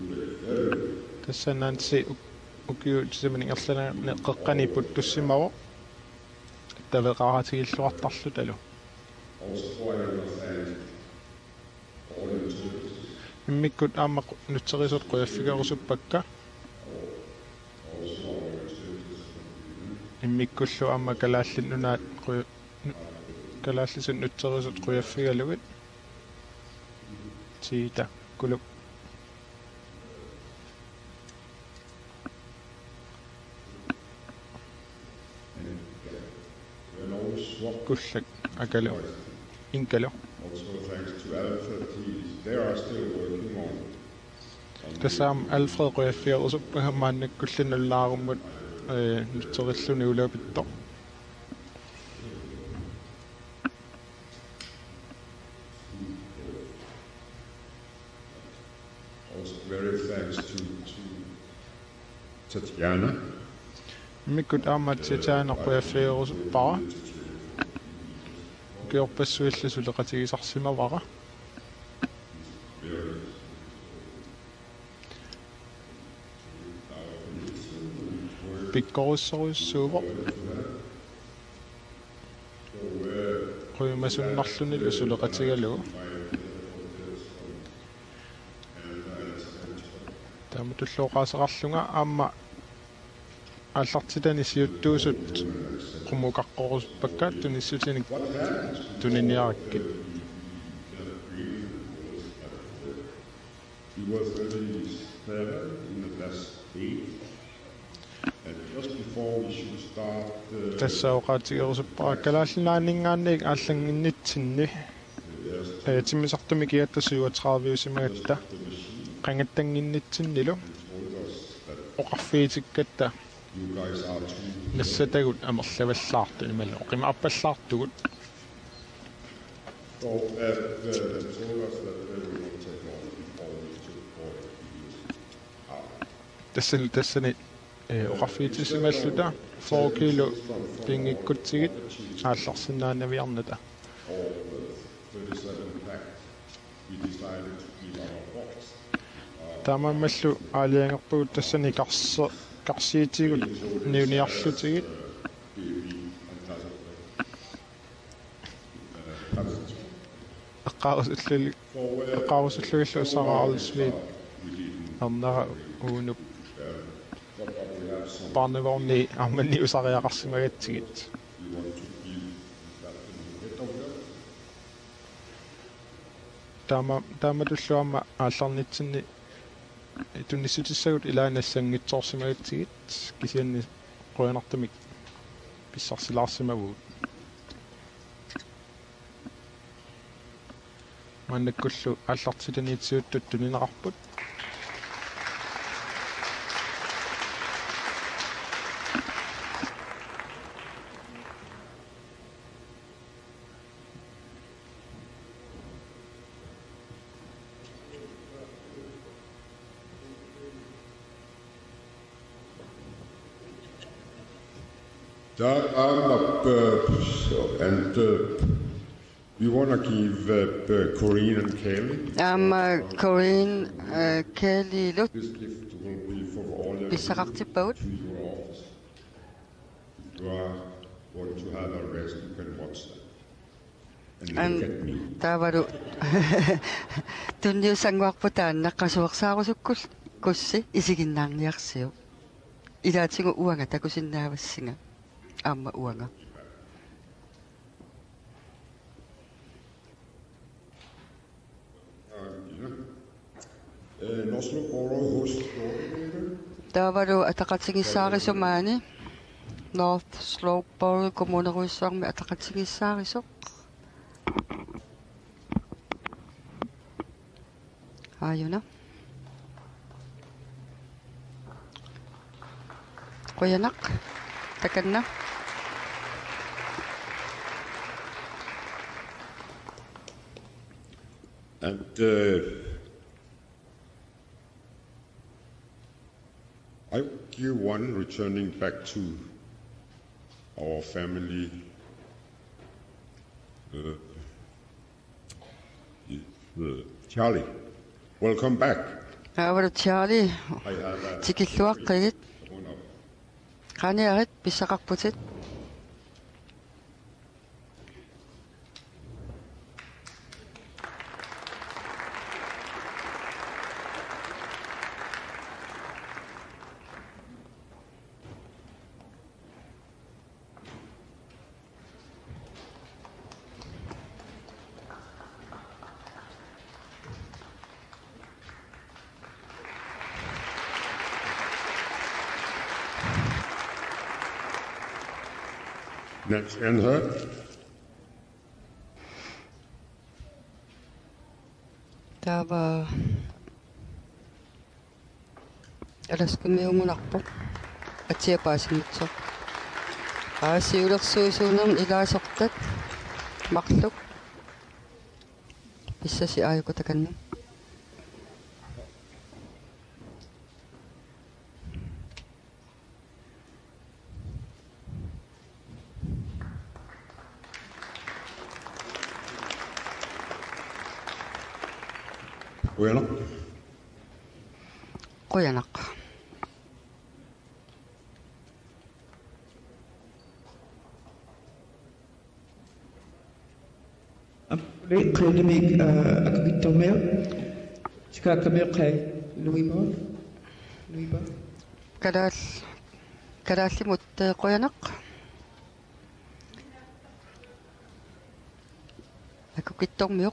Tässä Nancy ukiut simaningerlana neqqeqqaniput tussimaru taveqaaratigilluartarlutalu immikkut aamma nutserisut quuffiguersuppakka immikkullu aamma kalaallinnunaat kalaallisun nutserisut quuffigualugit siita kuluk kullak akalu inkalu tasaam Alfred quuffiguersuppahammaannak kullinullaarummut nutserilluni ulapitto Also very thanks to Tatiana. Mikkut aammat Tatiana quuffiguersuppara kiorpassuillusuleqatigisarsimavara pikkorussorussuuvo quimasunnarlunillu suleqatigalugu taamutulluoqaasaqarlunga aamma аллартитани сиуттуусут qumukaqqoruspakka tunissutinik tuniniarakki He was very clever in the last day. And just before we should start tässä oqaatigerusuppara kalaallinaaningaanniik aallanginnitsinni timisartumiki 37 qangattanginnitsinnilu oqarfiitikkatta nassatagut amerlavallaartu imalu qima appallartugut tassani oqarfiitisimalluta 4 kilo tingikkutsigit aallarsinnaanaviarnata tamammallu aaliangerpugut tassani qarsiitigut niuniarlutigit eqqaarusullugillu usaraarulisviit arnara uunup barnevogni ammanniusariaqarsimagatigit. Tama tulluama aallarnitsinni tunnissutisagut ilaaнассангитсоорсимагатигит кисианни qoyanartamik писсарсилаарсимагут маннаккуллу аллартиланиитсиуттут тунинеқарпут There are birds, and we want to give Corinne and Kelly. Corinne, Kelly, look. This gift will be for all of you both. You are going to have a rest, you can watch that. And look at me. Tavaru. Tunniu sangwaqputaan naqqasuaqsaarusukkus kussi isiginnaarniarsiu. Ilaatingu uanga takusinnaavassinga. Amma uanga. Tavaru ataqatigissaarisumaani North Slope Borough kommuneruissuarmi ataqatigissaarisoq. Ayuna. Qoyanak takanna. And I give one returning back to our family. Charlie, welcome back. Charlie, tikilluaqqigit. Qaniarit pissaqarputit. Next, and her. Tava alaskamiungunarpu atiapaasimutsoq aasiulersuisuunam ilaasortat marluk pissasi aayukutakanna Qoyanak. Klinik akagitomel. Jika kami kay Louis Ba. Kadaalimut qoyanak. Akagitomel.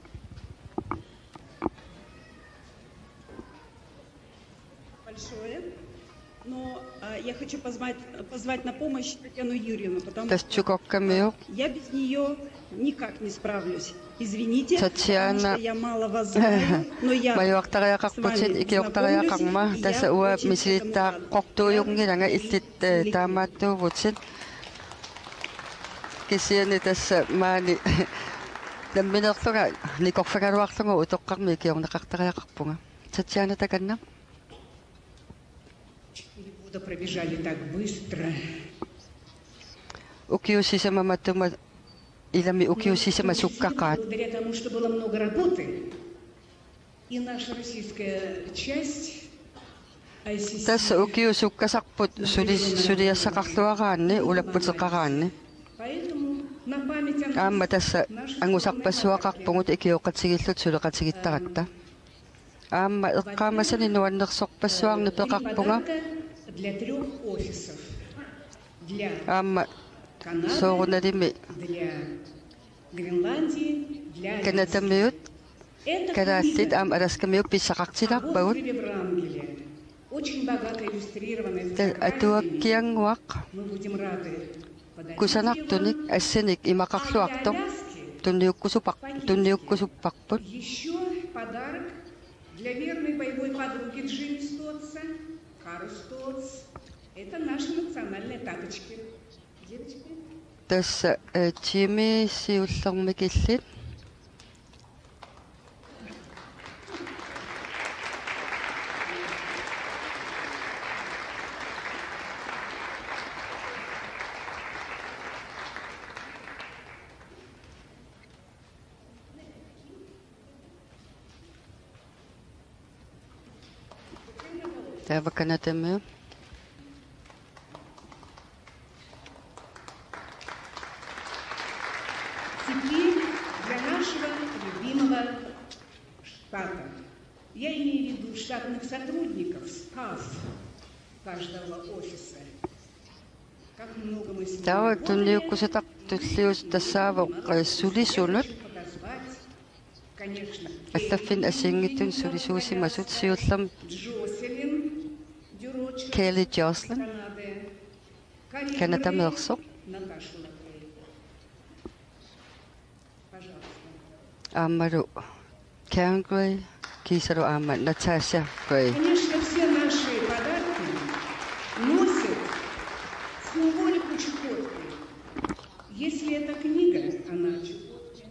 Но я хочу позвать на помощь Татьяну Юрьевну, потому что я без нее никак не справлюсь. Извините, потому что я мало вас знаю, но я с вами знакомлюсь. Пробежали так быстро. Благодаря тому, что было много работы, и наша российская часть Поэтому на память о для 3 офисов. Для Канады, для Гренландии, для Канадамиут, Канааллит араскамиуп писсақартиларпагут. Очень богато иллюстрированная атуаккиангуақ мы будем рады подарить кусанартуник ассаник имақарлуарто тунниуккусуппарпут. Еще подарок для верной боевой подруги Джимми Стотса, Кару Стотс. Это наши национальные тапочки. Девочки. Тасса Джимми сиуллэрмикиллит Тава канатэмэ. Теперь для нашего любимого штата. Я имею в виду штатных сотрудников, стаф каждого офиса. Как много мы с ними работали. Конечно, Астаффин асингиттун сулисуусимасут сиуллам Келли Джослин Канатамерсо Амару Кангрей Кисару Ама Наташа Грей. Конечно, все наши подарки носят символику Чукотки. Если это книга, она Чукотка.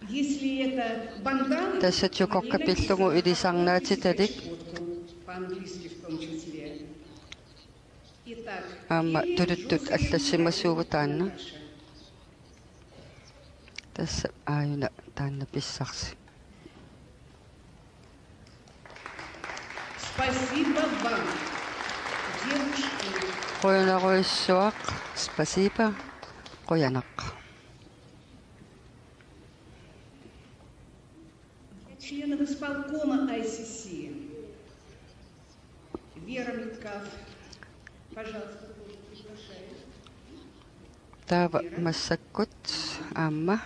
Если это бандана, Tässä Чукокка-пиллугу илисарнаатиталик по-английски в том числе. Итак, Ама тулуттут аллассимасуугу таанна. Tässä aina taanna pissarsi. Спасибо вам, девушки. Qoyanaruissuaq, spasiba, qoyanaq. Членов исполкома ICC. Вера Миткав, пожалуйста, приглашаю. Тава массаккут аама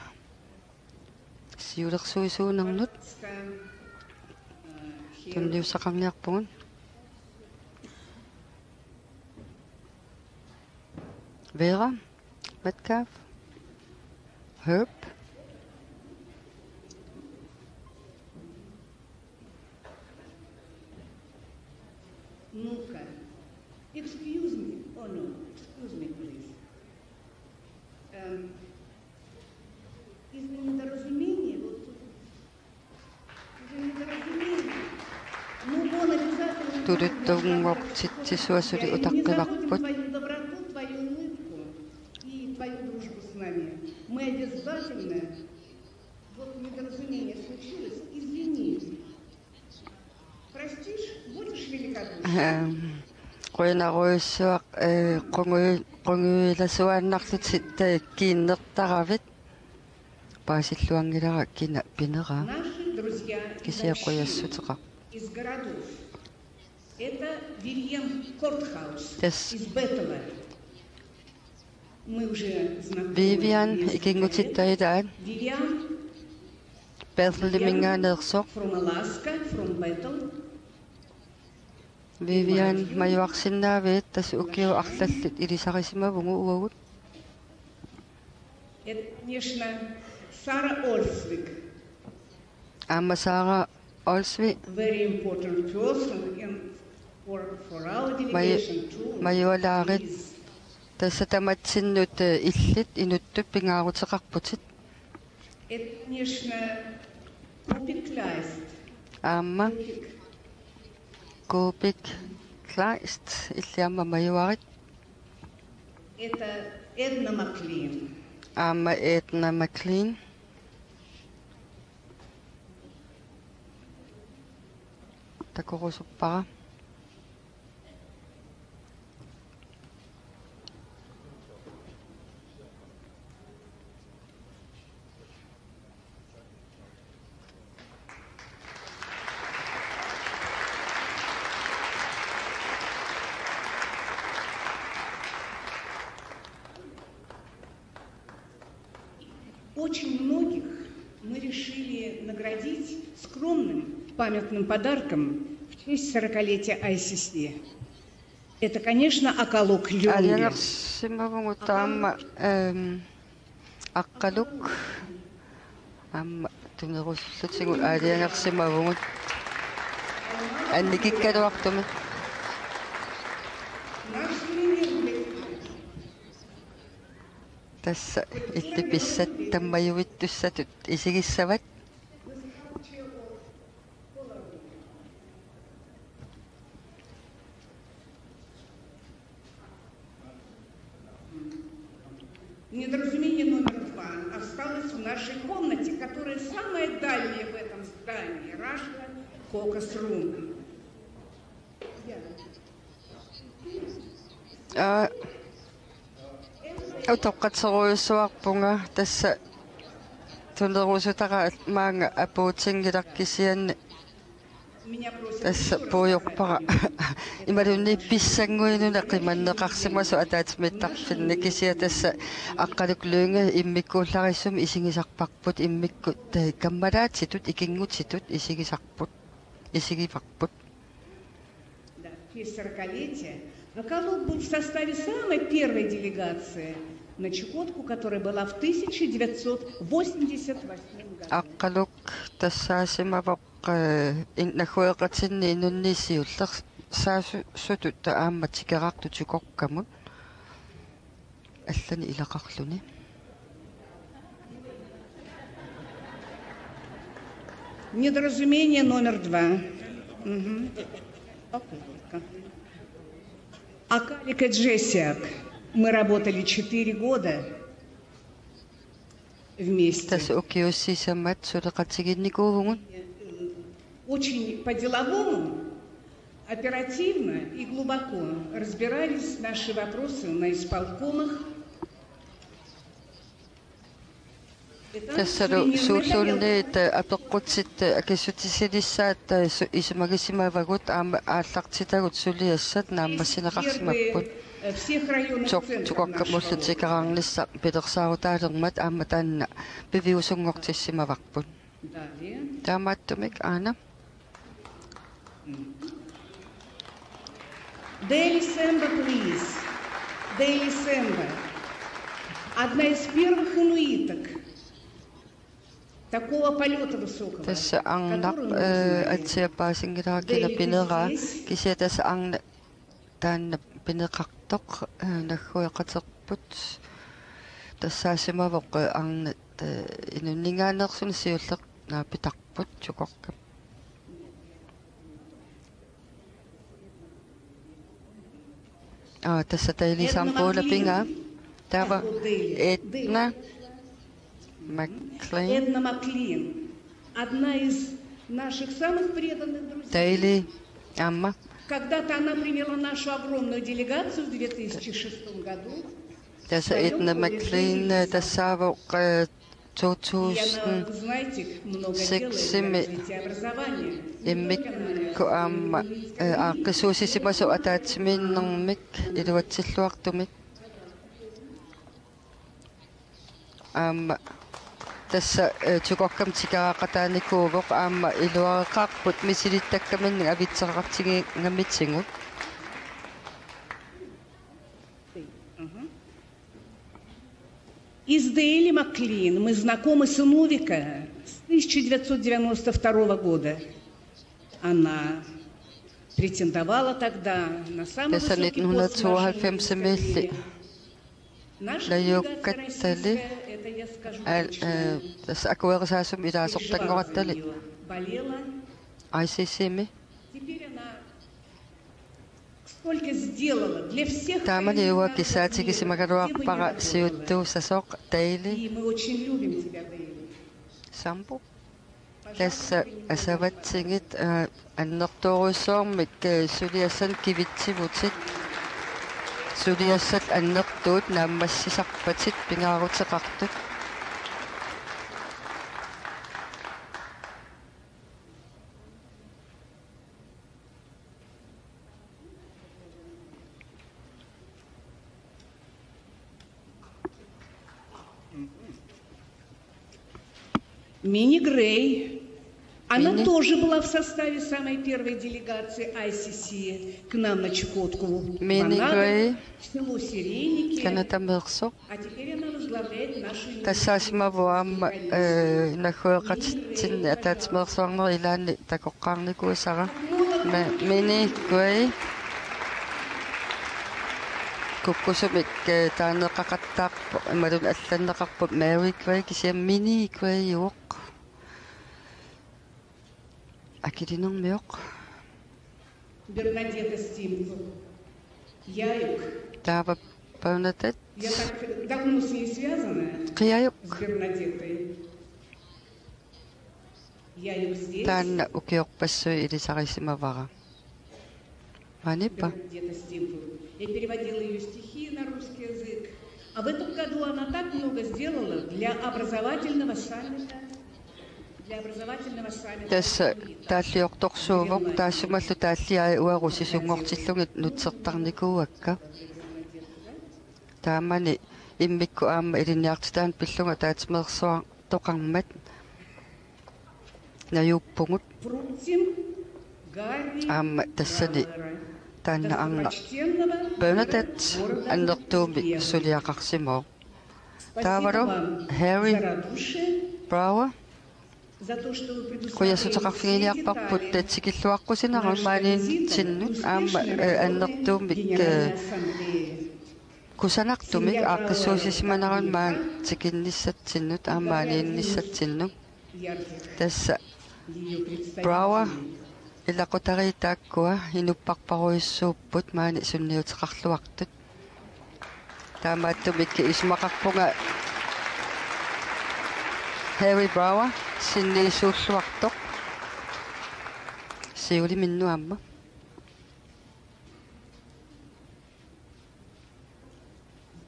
сиулерсуисуунарнут тунниуссақарниарпугун Вера Миткав Herb Ну-ка. Excuse me. Oh, no. Excuse me, please. Из-за недоразумения, вот тут, из-за недоразумения, ну, он обязательно... Тулуттунгуартитсисуасули утаққиварпут. Твою доброту, твою улыбку и твою дружбу с нами. Мы обязательно, вот недоразумение случилось, извини. Простишь, будешь великодушен? Qoyanaruissuaq qunguilasuannarlutit kiinnertaravit paasilluangilara kina pinera Наши друзья кисиаққуяссутеqa из городов. Это Вильям Кортхаус из Беттела. Мы уже знакомы. Vivian ikingutittaitaan Вивиан Bethleminganersoq from Alaska, from Bethel. Vivian majuarsinnaavit tas ukiu арлаллит илисарисимавугу уагут. Это, конечно, Сара Ольсвик. Amma Sara Olsvik. Very important person and for our delegation too. Majualaarit tässä tamatsinut illit inuttup pingaaruteqarputit. Это, конечно, Kupik Kleist. Amma Kupik Kleist illiamma majuarit. Это Эдна Маклин. Amma Edna McLean. Takorusuppara. очень многих мы решили наградить скромным памятным подарком в честь 40-летия ICC. Это, конечно, акалук Люнге. Tässä itti pissättämä juvittussatut isigissavat. Недоразумение номер 2 осталось в нашей комнате, которая самая дальняя в этом здании. Russia Caucus Room. Утоққатсеруйуссуарпунга тасса тунерусутара маанга апуутингиларкисианни тасса пуйорпара ималунни писсангуинуна қиманнеқарсимасу атаатимиттарфинни кисия тасса аққалук луунга иммиккууллариссум исигисарпарпут иммиккут каммалаатситут икингутситут исигиварпут. Да, в честь 40-летия Акалук был в составе самой первой делегации на Чукотку, которая была в 1988 году. Акалук тассаасимавақ иннахуэқатинни инунниссиуллер саасутут таамматикерарту Чукоккамут аллани илақарлуни. Недоразумение номер 2. Акалика Джессиак. Мы работали 4 года вместе. Очень по-деловому, оперативно и глубоко разбирались наши вопросы на исполкомах. Tässä suullunneet apeqqutsit akissutissalissaat isumagisimaavagut aallartitagut suliassat naammassinaqarsimapput tuqakkamullutikaraarnissa pilersaarutallermat aamataanna piviusungortissimavarput taamaattumik aana Daily Samba, please. Daily Samba. Одна из первых инуиток такого полета высокого. Tässä angnak atsiapaasingilaakila pinera kisia tässä ang tan pineqartoq nagguaqaterput tässä simavoq ang inunningaannersun siulleq naapitarput Chukokka. Tässä teili sampuula pinga tava Edna Маклин. Эдна Маклин. Одна из наших самых преданных друзей. Дейли Амма. Когда-то она привела нашу огромную делегацию в 2006 году. Tässä Edna Maklin tässä avok 2006 immikku Amma aaqqisuusisimasu ataatsimeersuarnera iluatsilluartumik Amma tässä Chukokkam tikaraaqataanikuuvoq aamma iluareqaarput misilittakkamanni avitseraqartigingammitsingut Из Дейли Маклин мы знакомы с Инувика с 1992 года. Она претендовала тогда на самый высокий пост в нашей стране. Наша делегация, это я скажу точно, болела. ICC-p. Теперь она столько сделала для всех. И мы очень любим тебя, Дейли. Sampo. Tässä asavatsigit annertorusormik suliassan kivitsivutit suliassat annertuut naammassisarpatit pingaaruteqartut Мини Грей. Она тоже была в составе самой первой делегации ICC к нам на Чукотку. Мини Грей. В село Сиреники. А теперь она возглавляет нашу тассаасимавуам нахуэкъатин атаатимерсуарнера илаани такоққарникуисара Мини Грей куккусумик таанеқақаттаарпо ималун алланнеқарпут Mary Gray кисиам Мини Грей юоқ акидинэрмиоқ Бернадетта Стимпл. Яюк. Таава Бернадетт. Я так давно с ней связана. Яюк. С Бернадеттой. Яюк здесь. Таанна укиорпассуи илисарисимавара. Манипа. Бернадетта Стимпл. Я переводила ее стихи на русский язык. А в этом году она так много сделала для образовательного саммита. Tässä taaliortorsuuvok taassumallu taalliai uarusisuнгортиллугит нутсертарникууакка таамани иммикку аама илинниартитаан пиллунга таатимерсуар тоқармат наюуппугут аама тассани таанна арна Bernadette аннертууми сулиақарсимоо тааваро Harry Brower Kuiasutaqarfiginiarparput tatsikilluaqqusinaran maaniinnitsinnut aama annertuumik kusanartumik aaqqissuusisimanarun maan tikinnissatsinut aamaaniinnissatsinnu tassa Brower ilaqutariitaakkua inupparparuissuupput maani sunniuteqarluartut taamaattumik ismaqarpunga Harry Brower sinniisuulluartoq siuli minnuamma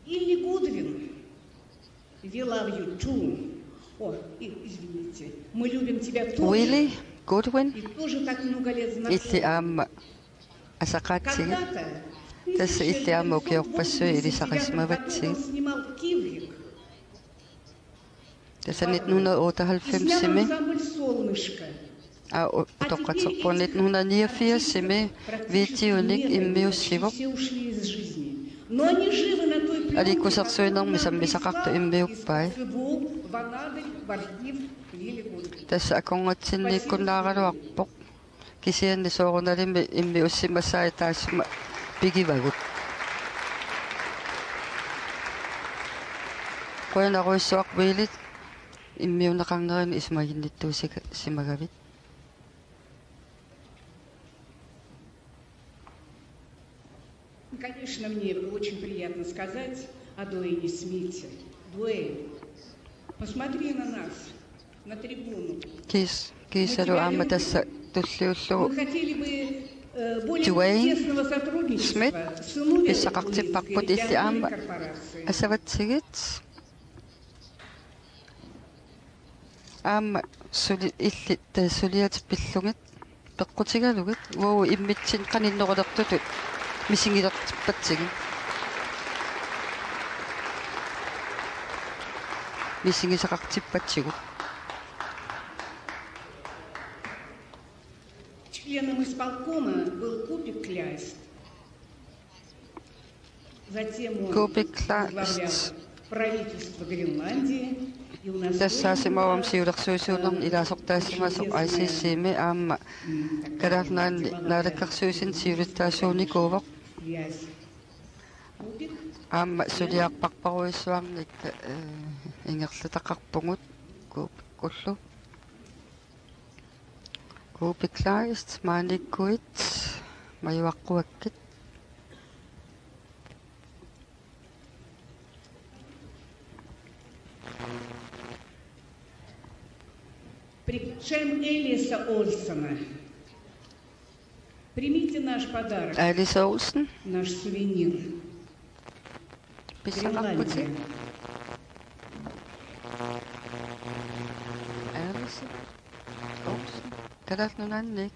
Илли Гудвин вела в YouTube. О, извините. Мы любим тебя тоже. Willie Goodwin И тоже так много лет знакомы. illi aamma asaqaatsigi tassa illi aamma ukiorpassui ilisaqismavatsigi Снимал Киврик. Tässä 1998 simi toqaterpua 1989 simi viitiunik immiussivok alikusersuinermi sammisaqartu immiuppai Tässä akongatsinniikkunnaaraluarpoq kisianni soorunalimi immiussimassaai taassuma pigivagut qoyanaruissuaq viilit иммиунеқарнерин исмагинниттуусика симагавит Конечно, мне очень приятно сказать о Дуэйне Смите. Дуэйн, посмотри на нас, на трибуну. Кисалу аама тасса туллиуллугу Мы хотели бы более тесного сотрудничества с иновационными корпорациями. асаватсигит аама сули илли тассулиат пиллугит пеққутигалугит уу иммитсин қаниннеқулертутут мисингилертиппатсиги мисингисақартиппатсигу Членом исполкома был Купик Кляйст. Затем он возглавлял правительство Гренландии. тассаасимавам сиулерсуусуунерни илаасортаассимасоқ ICC-п аама калаарнаанни наалаккарсуусин сиулиттаасууникуувоқ аама сулиарпарпаруиссуарник ингерлутақарпугут куллу Купиклаист maanikkuit маюаққуаккит Приглашаем Элиса Олсона. Примите наш подарок. Элиса Олсен. Наш сувенир. Гренландия. Элиса Олсен. Кадатнунанник.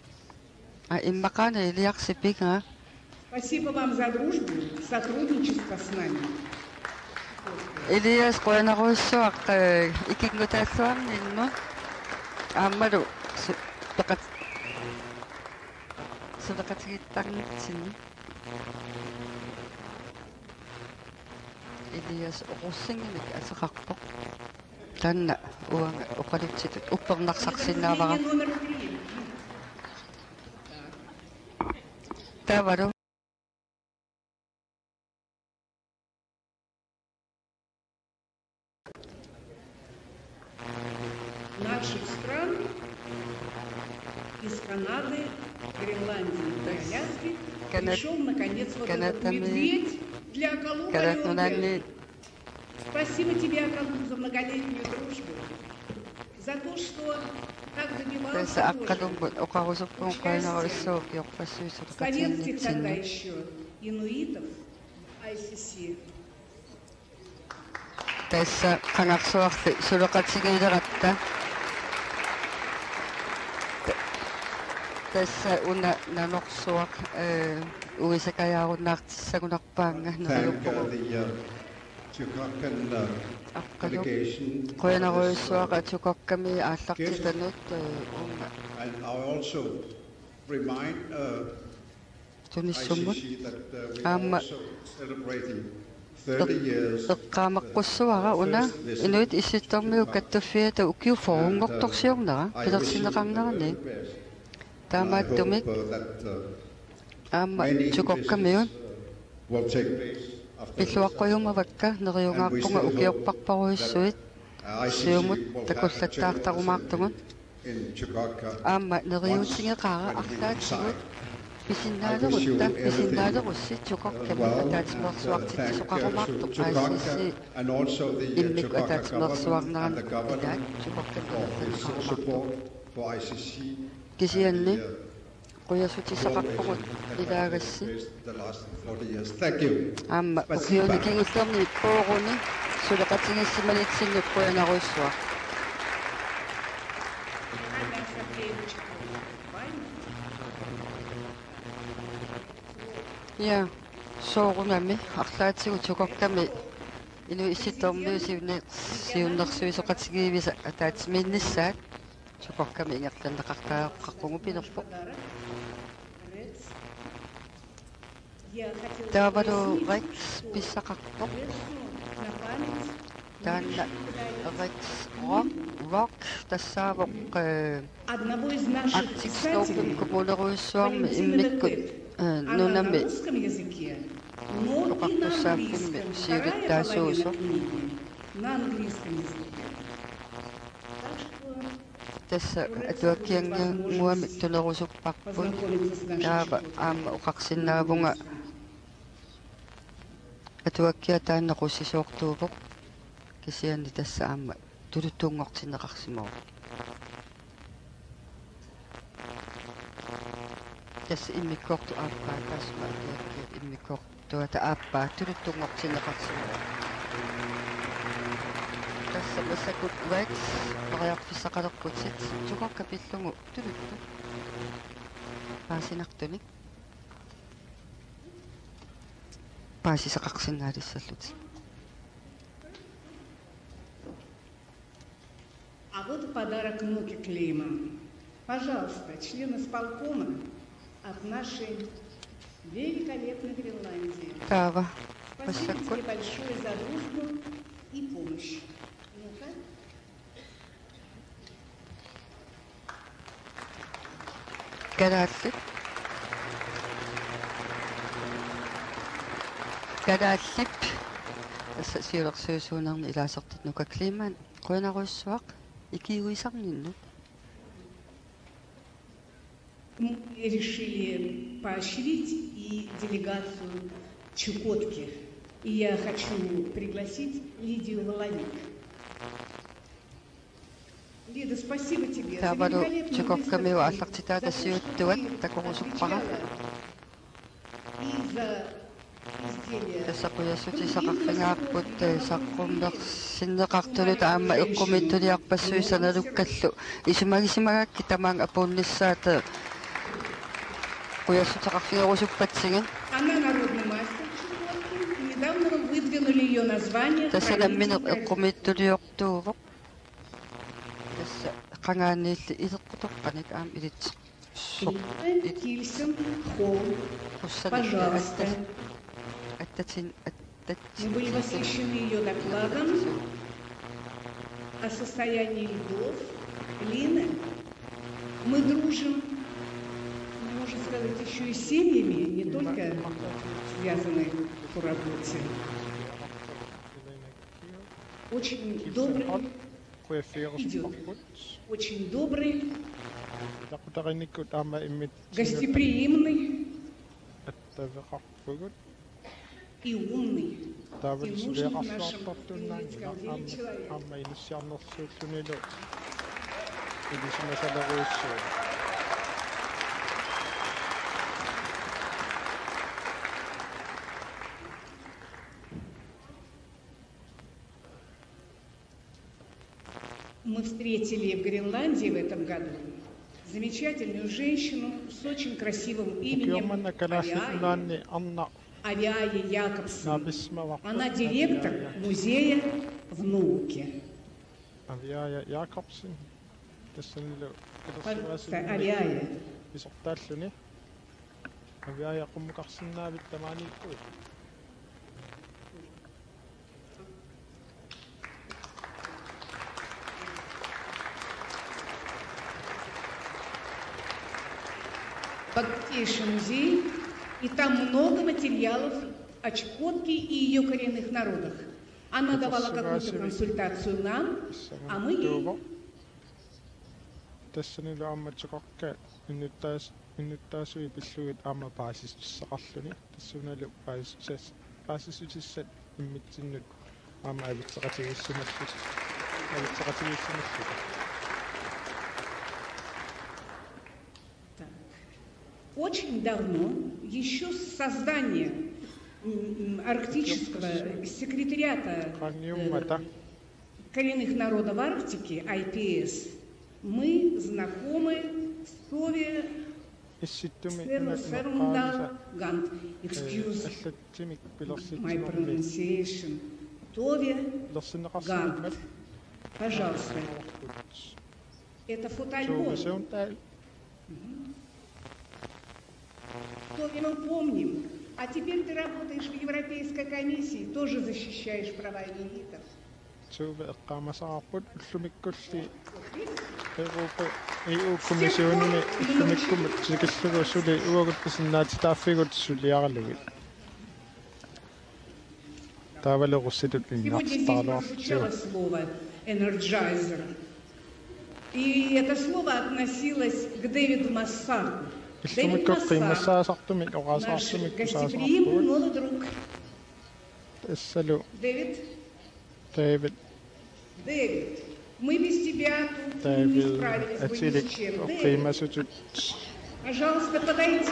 Иммакана илиарсипига. Спасибо вам за дружбу, сотрудничество с нами. Илиас qoyanaruissuaq ikingutaassuarninnu Аммалу тақат сулақатигиттарнитсини Илиас руссингимик асеқарпоқ танна уанга оқалутситут уппернарсарсинаавара тавару наших стран из Канады, Гренландии и Аляски пришел наконец вот этот медведь для Колумба. Спасибо тебе, Колумб, за многолетнюю дружбу, за то, что так добивался советских тогда еще инуитов ICC. Tässä kanaksuarti sulaqatigileratta tässä una nanorsuaq uisakajaarunnartissagunarpaanga neriupporu qoyanaruissuaqa tukokkami aallartitanut and I also remind tunissummut ICC that we aamma are also celebrating 30 years qaamaqqussuara una inuit issittormiu kattuffiata ukiuforungortorsiornera pilersineqarnerani taamaattumik aamma tukokkamiun pilluaqquyumavakka neriungaarpunga ukiorparparuissuit siumut takullattaartarumaartugut aamma neriutingeqaara arlaatigut Pisinnalerussi tukokkami ataatsimeersuartitsuqarumaartuq ICC immik ataatsimeersuarneran ilaat tukokkami kisianni quyassutisaqarpugut ilaagassi aamma ukiunikingullerni ippuuruni suleqatigissimalitsinni quyanaruissuaq Ja, soorunami arlaatigu tukokkami inu issittormiu siunnersuisoqatigiivisa ataatsimiinnissaat tukokkami ingerlanneqartaaqqarpungu pinerpoq taavalu Rex pissaqarpoq taanna Rex rock tassaavoq Arctic Storm kommuneruissuarmi immikkut на русском языке, но и на английском. На английском языке. Tässä atuakkiangaanguami tunerusupparput taava aama uqarsinnaavunga atuakkia taannequssisuortuupoq kisianni tässä aama tuluttuungortinneqarsimoo tässä immikkortu aappaa tasma immikkortuata aappaa tuluttuungortinneqarsimoo tässä masakut wax pariarfissaqalerputit tukokkapillungu tuluttu paasinartunik paasisaqarsinnaalissallut. А вот подарок внуки Клима. Пожалуйста, член исполкома от нашей великолепной Гренландии. Тава. Спасибо тебе большое за дружбу и помощь. Ну-ка. Kadaallik tässä siulersuusuunarni ilaasertit nuka Kliman qoinaruissuaq ikiuisarninnu. Мы решили поощрить и делегацию Чукотки. И я хочу пригласить Лидию Воловик. Лида, спасибо тебе за великолепную и за tässä quyassutisaqarfingaarput saqqumlersinneqartulut aamma iqqumittuliarpassuisanalukkallu isimagisimagakki tamaang apuunnissaata quyassuteqarfingerusuppatsigan она народный мастер Чукотки. Недавно выдвинули ее название tässä nammineq iqqumittuliortuuvoq tässä qangaanniilli ileqqutоqqanik aam ilit Тильсон Холл, пожалуйста. Мы были восхищены ее докладом о состоянии льдов. Лина, мы дружим, можно сказать, еще и с семьями, не только связаны по работе. Очень добрый, идет, очень добрый, гостеприимный и умный. И нужен в нашем инвалидском деле человек. Мы встретили в Гренландии в этом году замечательную женщину с очень красивым именем Авиая Якобсон. Она директор музея в Нууке. Авиая Якобсон. Авиая. Авиая куммукарсиннаавит тамааникку. Богатейший музей, и там много материалов о Чукотке и ее коренных народах. Она давала какую-то консультацию нам, а мы ей. Тассанилу аама Чукотка иннуттаасуи пиллугит аама паасиссақарлуни тассуналу паасиссутиссат иммитсиннут аама авитсеқатигиссумаллут Очень давно, еще с создания арктического секретариата коренных народов Арктики, IPS, мы знакомы с Тове Серундал Гант. Excuse my pronunciation. Тове Гант. Пожалуйста. Это фотоальбом. Тове мы помним. А теперь ты работаешь в Европейской комиссии, тоже защищаешь права инвалидов. EU-kommissionen ullumikkumut sikillugussuli uagutpisinnaatitaaffiguut suliaralugit таавалеруситут иннартаалуарлу Сегодня слово «энерджайзер». И это слово относилось к Дэвиду Массарду. Дэвид Массард, наш гостеприимный молодой друг. Дэвид. Мы без тебя тут не справились бы ни с чем. Дэвид, пожалуйста, подойди.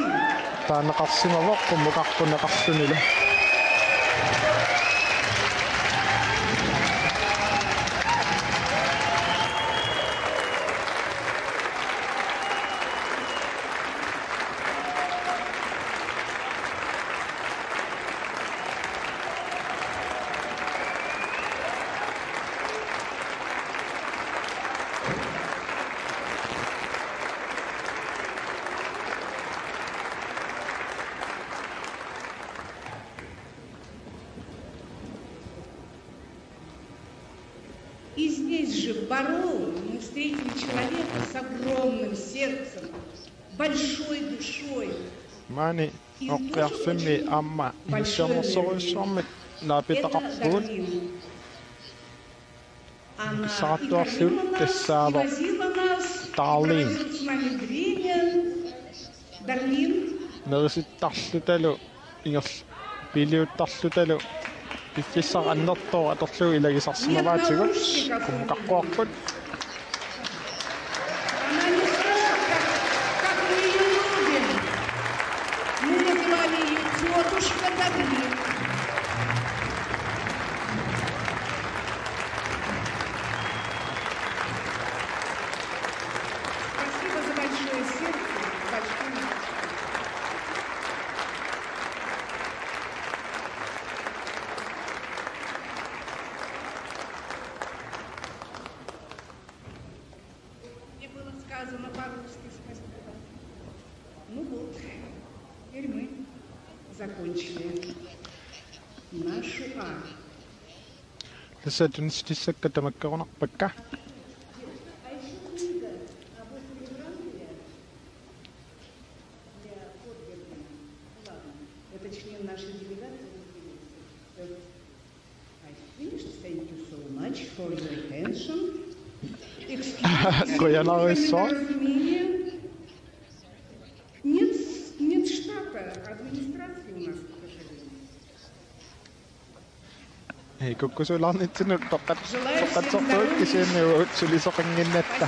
И здесь же, в Бароу, мы встретили человека с огромным сердцем, большой душой. Мани оққиарфимми аама миссиорнерсоруйссуармит наапитақарпуут сааттуарлут тассаава Дарлин нериситтарлуталу ингерл пилиуттарлуталу писсар аннертоо аторлуг илагисарсимаваатигут куммукаққуарпут Тетушка Дарлин. Спасибо за большое сердце, большое. закончили нашу А. Лисатун стиссакка тамаккарунарпакка. Это член нашей делегации. I finished. Thank you so much for your attention. Нет штата администрации у нас, к сожалению. Ei kukkusularnitsinut toqqatsortuut kisiinniu sulisoqanginnatта.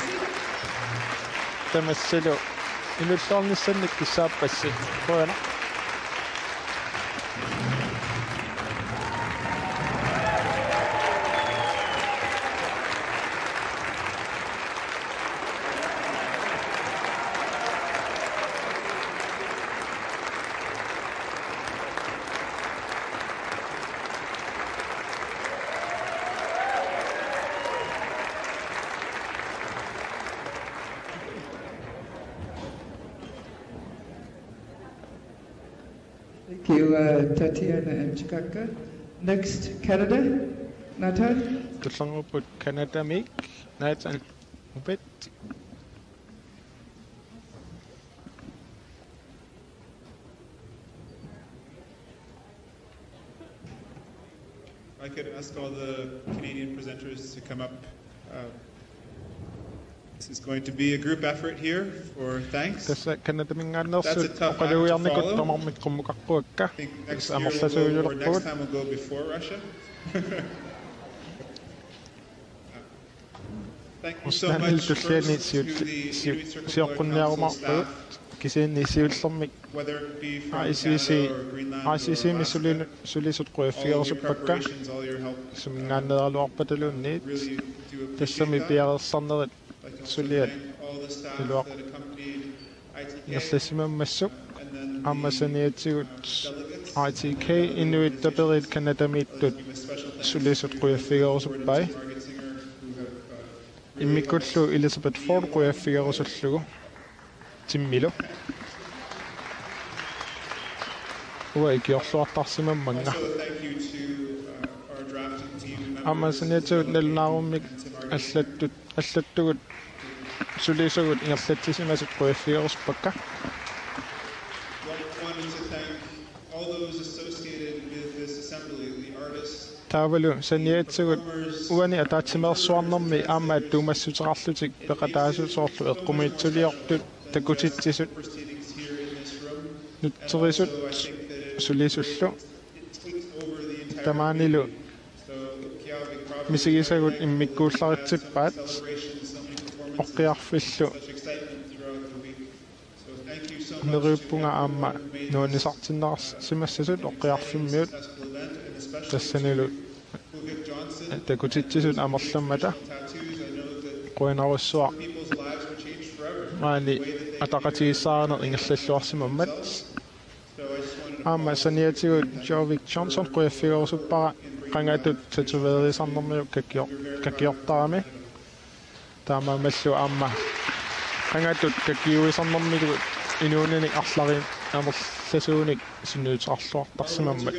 Tamassilu inullaarnissannik kissaapassi qoyana. Thank you, Tatiana and Chikaka. Next, Canada. Nathan. Tullanguput Canada Mick. Nathan. Upet. I could ask all the Canadian presenters to come up. This is going to be a group effort here for thanks. That's a tough act to follow. I think next year we'll go, or next time we'll go before Russia. Thank you so much first to the Inuit Circle Council staff, whether it be from Canada or Greenland or Alaska. Corporations, all your help. Really do appreciate that. Like to thank all the staff that accompanied ITK, ITK Inuit Taperit Canada Mittut Sulisut Queerfigurusuppai Immikullu Elizabeth Ford Queerfigurusullugu Timmilo Uaikiorluartarsimamanga Amasanetut Nelnaarumik аллаттугут сулисагут ингерлатсисимасут queerfiguruspakka. Wanted to thank all those associated with this assembly, the artists. Taavalu saniatsagut uani ataatsimeersuarnermi aammaattuumassuteraarlutik peqataasuusoorlu eqqumiitsuliortut takutitsisut nutterisut sulisullu tamaanilu misigisagut immikkuullaritzippaat oqqiarfillu neriuppunga aamma nuunisartinnersimassasut oqqiarfimmiut tassanilu takutitsisut amerlammata quinarussua maani ataqatigissaarner ingerlalluarsimammat aamma saniatigut Jovic Johnson queerfigurusuppara qangatut tatuveerisarnermiu kakiortaami taamaamallu aamma qangatut kakiuisarnermilugut inuunani arlarin amerlasuunik sinuutarluartarsimammat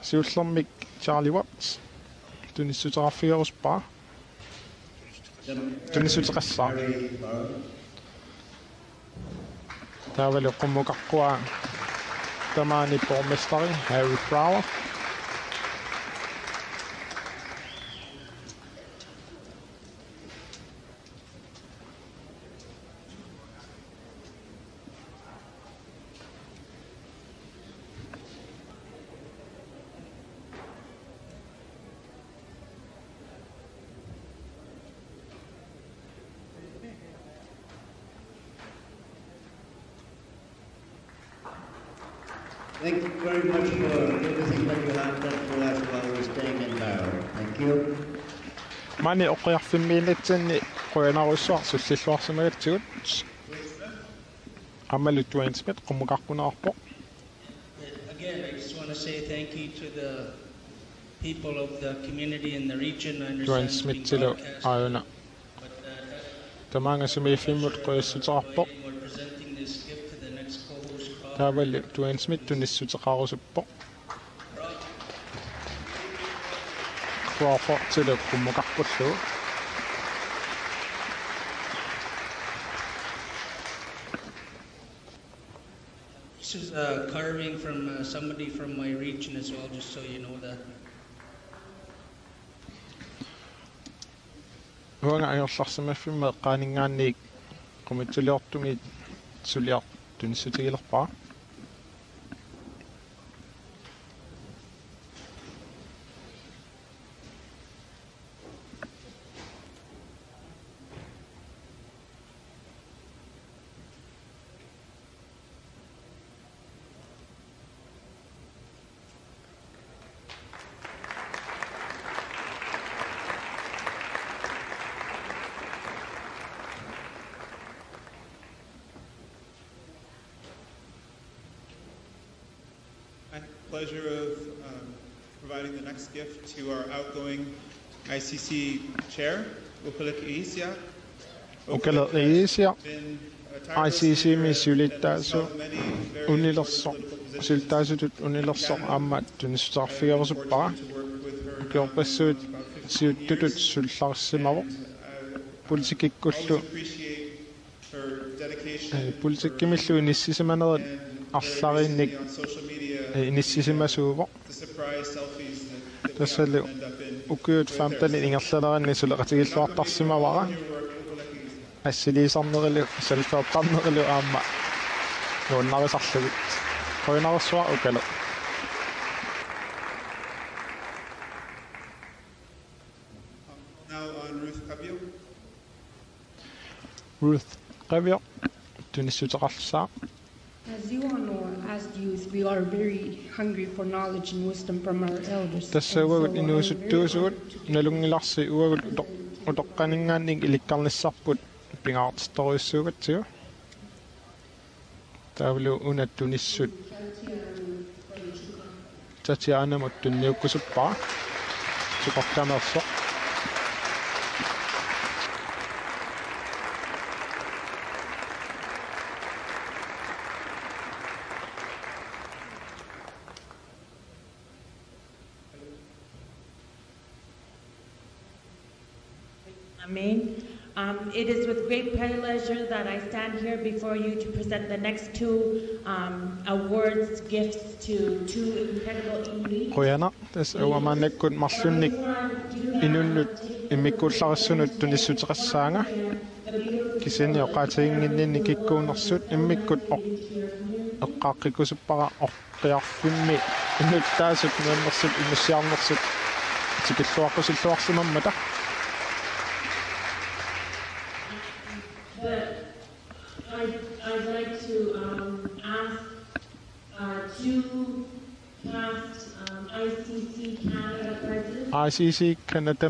siullermik Charlie Watts tunissuteraarfiguruspaa tunissuterassаа Taavalu qummuqarqua tamaani pormestari Harry Brower Thank you very much for everything that you have done for us while we're staying in Laos. Thank you. Mani oqqiarfimmiinatsanni qoyanarussuar sullilluarsimagatsugut amalu 20 minutes qummuqarqunaarpo. Again, I just want to say thank you to the people of the community in the region. I understand it's being broadcast. Tamanga sumifimut qoissutaqarpoq. Tavalli Dwayne Smith tunissutaqarusuppoq. Crawford til kummuqarpullu. This is a carving from somebody from my region as well, just so you know that. Huanga ajorlarsamaffimme qaaningaanniik qumitsuliortumi suliart tunissutigilerpaa. Pleasure of providing the next gift to our outgoing ICC chair, Ukalit Isia. Ukalit Isia, ICC misulittaasu unilerso siltaasutut unilerso aammat tunissarfigerusuppara ukiorpassuut siuttutut sullarsimavo politikikkullu politikkimillu inissisimanarat арлариинник иниссисимасууво тассалу укуут фамтани ингерлалеранни сулеқатигиллуартарсимавара ассилисарнерилу салфааттарнерилу аама нууннарисарлугит коинарсуа укале Ruth Qavio tunissutaqarsaa. As you all know, as youth, we are very hungry for knowledge and wisdom from our elders. Tassawut inuusuttuusuut nalungilarsi uagut utoqqaningaannik ilikkarnissarput pingaartistoriussuugatsiu. Taavlu unattunissut tatiaanamut tunniukkusuppaa suqortamersoq. It is with great pleasure that I stand here before you to present the next two awards, gifts to two incredible elites. Qoyana, tas awamaannakkut marlunnik inunnut immikkullarussunut tunissutеқассаanga kisini oqaatiginginninni kikkuunersut immikkut eqqaaqqikkusuppara orqiarfimmi innuttaasut nuannersut imussiarnersut tikilluaqqusilluarsimammata. I'd like to ask two past ICC Canada presidents. ICC Canada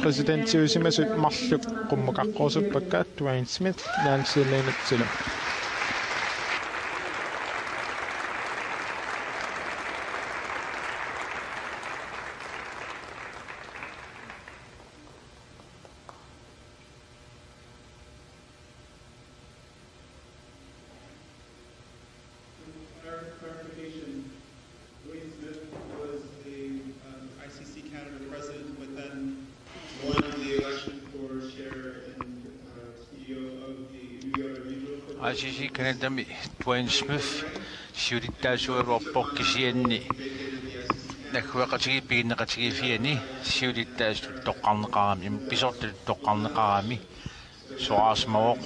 presidentiusimasut marluk qummuqaqqorsuppakka Dwayne Smith, Nancy Leonard. ICC Canada Dwayne Smith siulittaasuaruarporkisianni nakhuaqatigi piinneqatigifiani siulittaastu toqqarneqarami impisortut toqqarneqarami soaasmaoq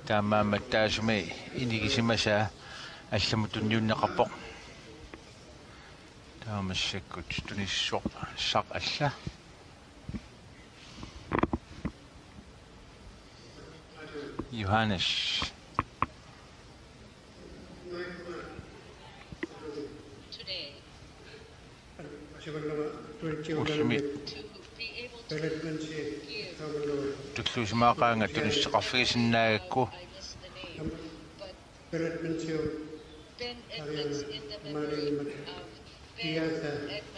taamaamattaasumi inigisimasa алламутунниуннеқарпоқ таамассаккут тунissуоқ сақ алла Johannes Tuklusmaaqaanga tunissеқарфигисиннаагакку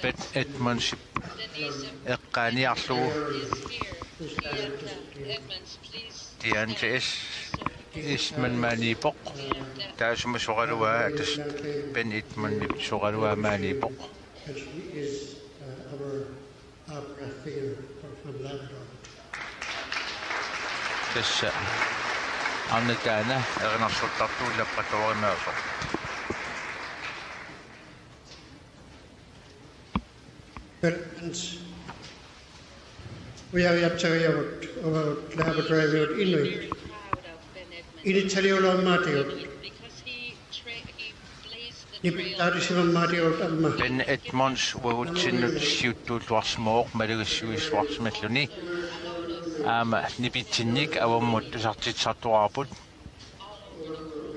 Bet Edmonds eqqaaniarlugu Tiante isman mani pok. Taas mo sugarua atas ben itman mi sugarua mani pok. And she is our opera figure from Labrador. Tässä annetaan ernassuttattuille patoimeoso. We have about Labrador Inuit. Initaliolo Matio. Ben Edmonds wawutsinut siuttuut warsmoor malugussuis warsmalluni. Nipitinnik avammuuttusartitsartuarput.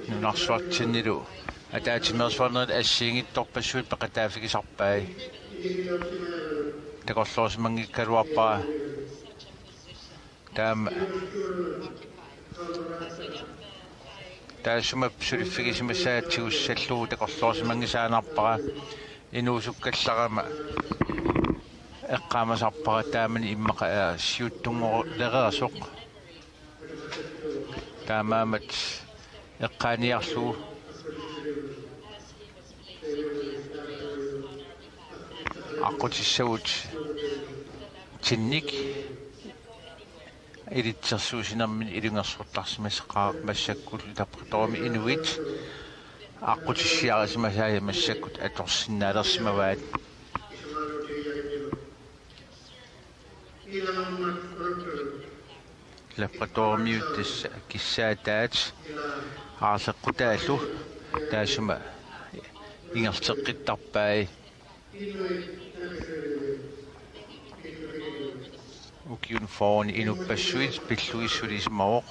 Nunarsuartinnilu. Ataatsimeersuarnera assiingittorpassuut peqataafikisarpai. Takorluorsimangikkaluarpaa. Taasuma suliffigisimmassaatiussalluu takorluorsimangisaanarpara inuusukkallarama eqqaamasarpara taamani immaqa siuttungorlererasuq taamaamat eqqaaniarluu aqutissavut tinnik илитсерсуусинармин илунгерсуттарсимасеқаа массаккул таппортооми инуит аққутиссиарисимасаая массаккут аторсиннаалерсимаваат лаппортоомиуттасса киссаатаат аасеққутааллу таасума ингертеққиттарпаи ukiun foon inupassuit pilluissulismaoq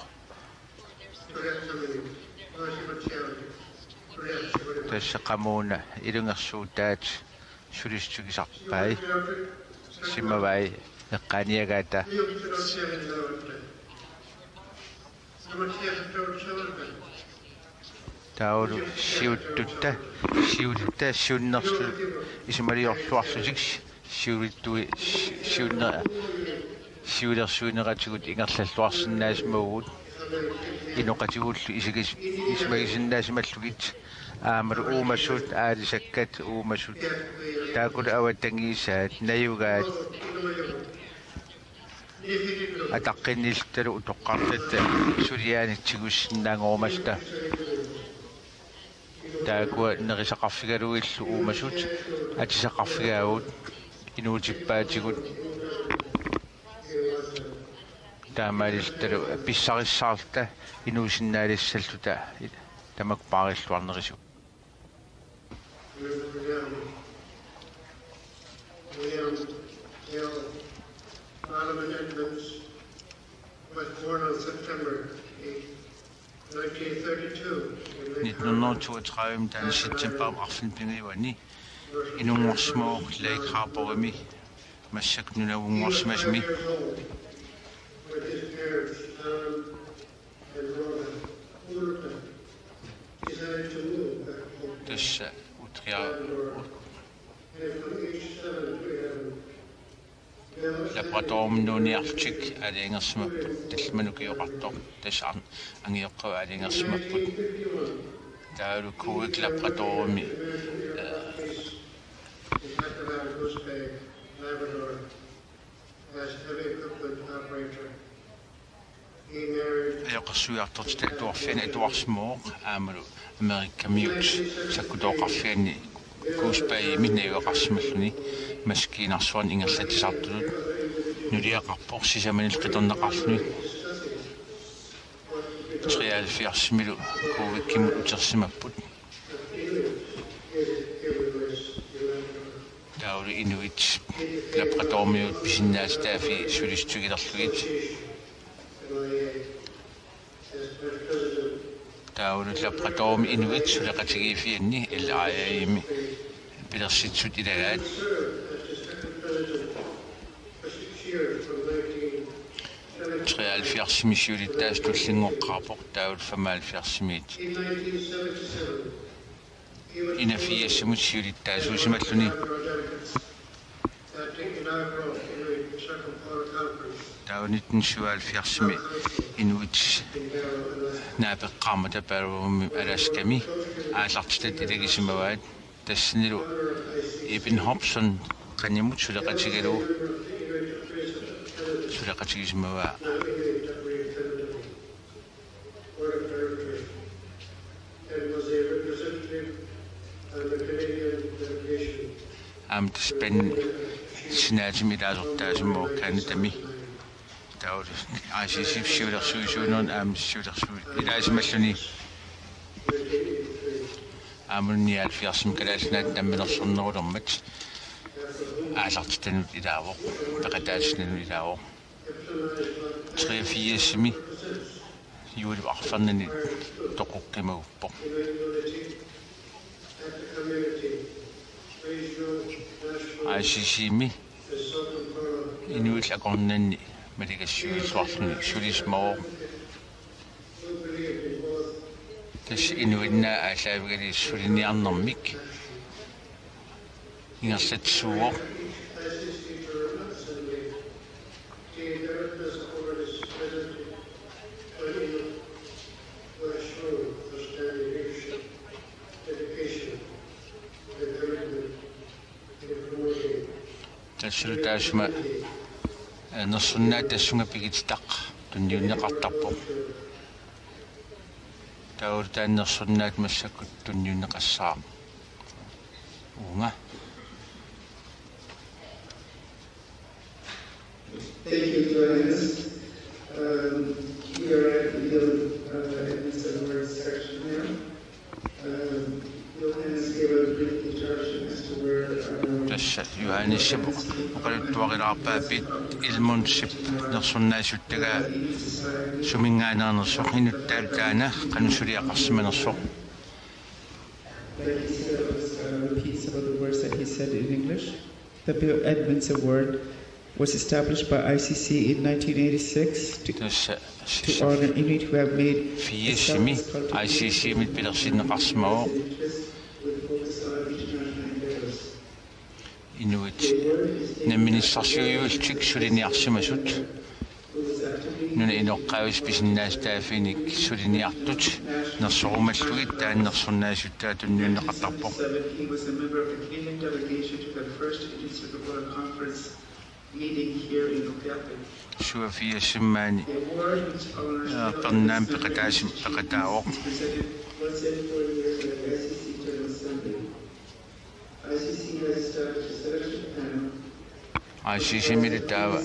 tassaqamuuna ilungersuutaat sulistugisarpai simavai eqqaaniagaata taulu siuttutta siunnersu isimaliorluarlusik siulittui siunner siulersuineratigut ingerlalluarsinnaasmaugut inoqatигуллу ismagisinnaasimmallugit aamalu uumassut aalisakkat uumassut taakulu awattangiisaat nayugaat ataqqinnillattalu utoqqartatta suliaanitsigus-sinnaangormalta taakua nerisaqarfigaluillu uumassut atisaqarfigaagut inuutippaatigut taamaaliltalu pissarissаарta inuusinnaalissalluta tamakpaarilluarnerisu Parliament Edmonds was born on September 1932. 1932 den september aftenpingiwani inungorsmoq laikhaaporimi massaknunavungorsmasmi With his parents, Alan and Rhoda Ulrika, decided to move back home. Tässä utria And from age 7 to 11, labratormnuniartik aliingersma tallmanukiorartor tassa angioqqava aliingersmapput taalu kuik labratormi Labrador, as heavy equipment operator. He married ajoqarsuiartortit tuarfiani tuarsmooq aamalu America Mute sakkutoqarfiani kuuspai minnayoqarsimalluni maskiinarsuan ingerlatisartulut nuliaqarpoq sisamanil qitorneqarluni 73 milu kuvikkimu utersimapput taulu inuit labratormiut pisinnaastaafi sulistugilerlugit taulu labratormi inuit suleqatigiifianni ilaayimi pilersitsut ilagaat Trialfjerdsimissiulittaas tullingoqqarpoq taul 75 inafiassimut siulittaasuusimalluni tau 1977 inuit naapeqqaarma tapaaluvummi alaskami aallartitat ilagisimavaat tassinilu Ibn Hobson qanimut suleqatigalu suleqatigisimavaa taspen sinaatimi ilaasortaasimmoo kaanitami taut ICC siulersuisuunerun siulersu ilaasimalluni amunni alfiarsim kalaalnaat tamminersornerulermat aallartitanut ilaavoq taqataassinanut ilaavoq 3-4-simi juuli arfarnani toquqqimaguppoq ICC-mi inuit akornanni malikassiuisuarluni sulismoo tas inuitna aalaavigali suliniarnermik ingersatsuuq tassutaasma nersunnaat tassunga pigititaq tunniunneqartarpoq taurtaannersunnaat massakkut tunniunneqassaar uunga. Thank you, Johannes. We are at the Edmondson section now. Johannes gave a brief introduction as to where Johannes oqaluttuaqilaarpaapit ilmunsip nersunnaasuttaga sumingaanaanersoq inuttaal qanusuliaqarsimanersoq. Like he said, it was repeat some of the words that he said in English. The Bill Edmonds Award was established by ICC in 1986 to honor Inuit who have made ICC mit pilersinneqarsmao Inuit namministrasiujuultik suliniarsimasut nuna inoqqaavus pisinnaastaafinik suliniartut nersorumallugit taannersornaasuttaa tunniunneqartarpoq He was a member of the Canadian delegation to the first Intercircular Conference meeting here in Okiapi. Suafia simmaani pernaam peqataasim peqataaoq ICC has established a selection panel. ICC militaava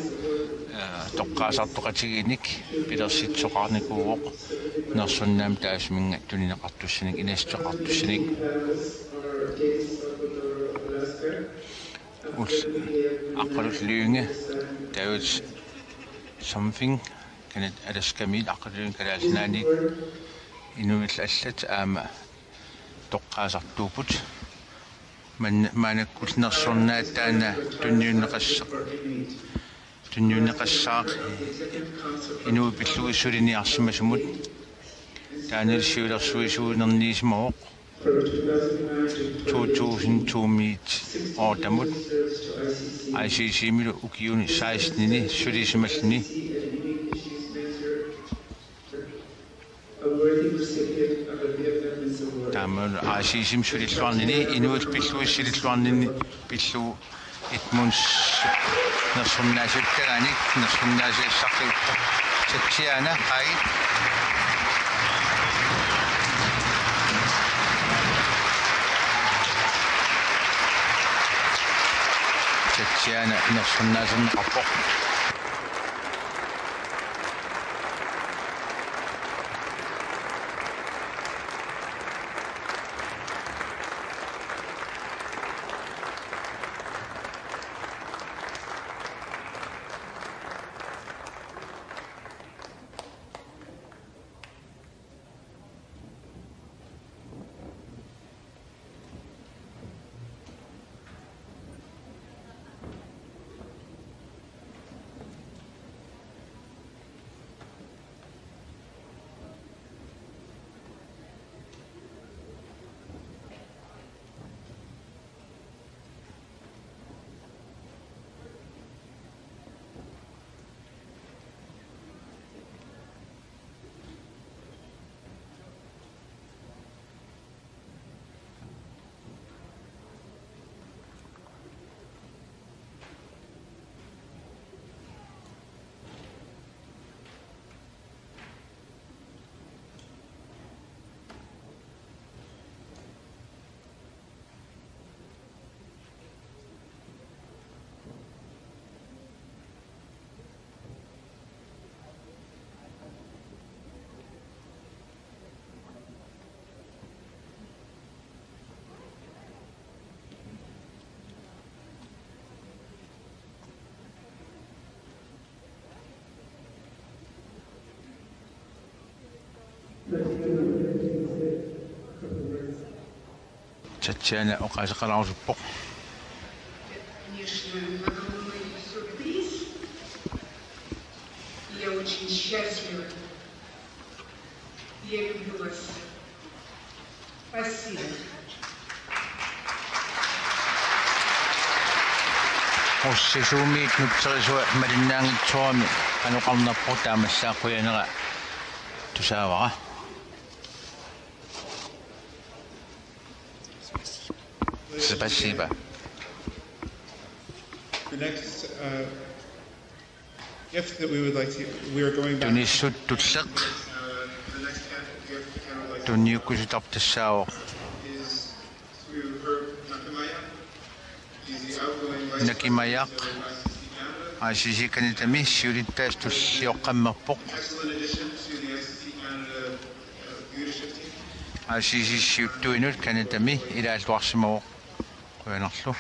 toqqaasartoqatiginik pilersitsoqarnikuuoq nersunnaam taasminga tunineqartussinik inastoqartussinik aqalulliunga taut something kanat alaskamiil aqalluun kalaalnaani inuil allat aama toqqaasartuuput manakul nersornaataana tunniunneqassaaq inu pilluissuliniarsimasumut taanil siulersuisuunerniisimoq 2002 ortamut ICC milu ukiuni 16nini sulisimallini taamul ICC sulilluarnini inuil pilluissililluarnini pillu itmuns nersunnaasuttagaanik nersunnaasuissarluguppa tatsiana qai tatsiana nersunnaaserneqarpoq Татьяна оказалась. Конечно, огромный сюрприз. Я очень счастлива. Я люблю вас. Спасибо. Оссисуумиит нутсерисуа малиннаангитсуарми ануқарнарпу таамассааққуянера тусаавара. Спасибо. The next gift that we would like to, we are going back. Tunissut tutsaq. The next gift that I would like to Tunniukusutaptassaawo. is to her Nakamaya. He's the outgoing vice Nakimayaq. ICC kanitami siulittaas tullioqqammerpoq. excellent addition to the ICC Canada leadership team. ICC siuttuinut kanitami ilaalluarsimawo quyanarlu.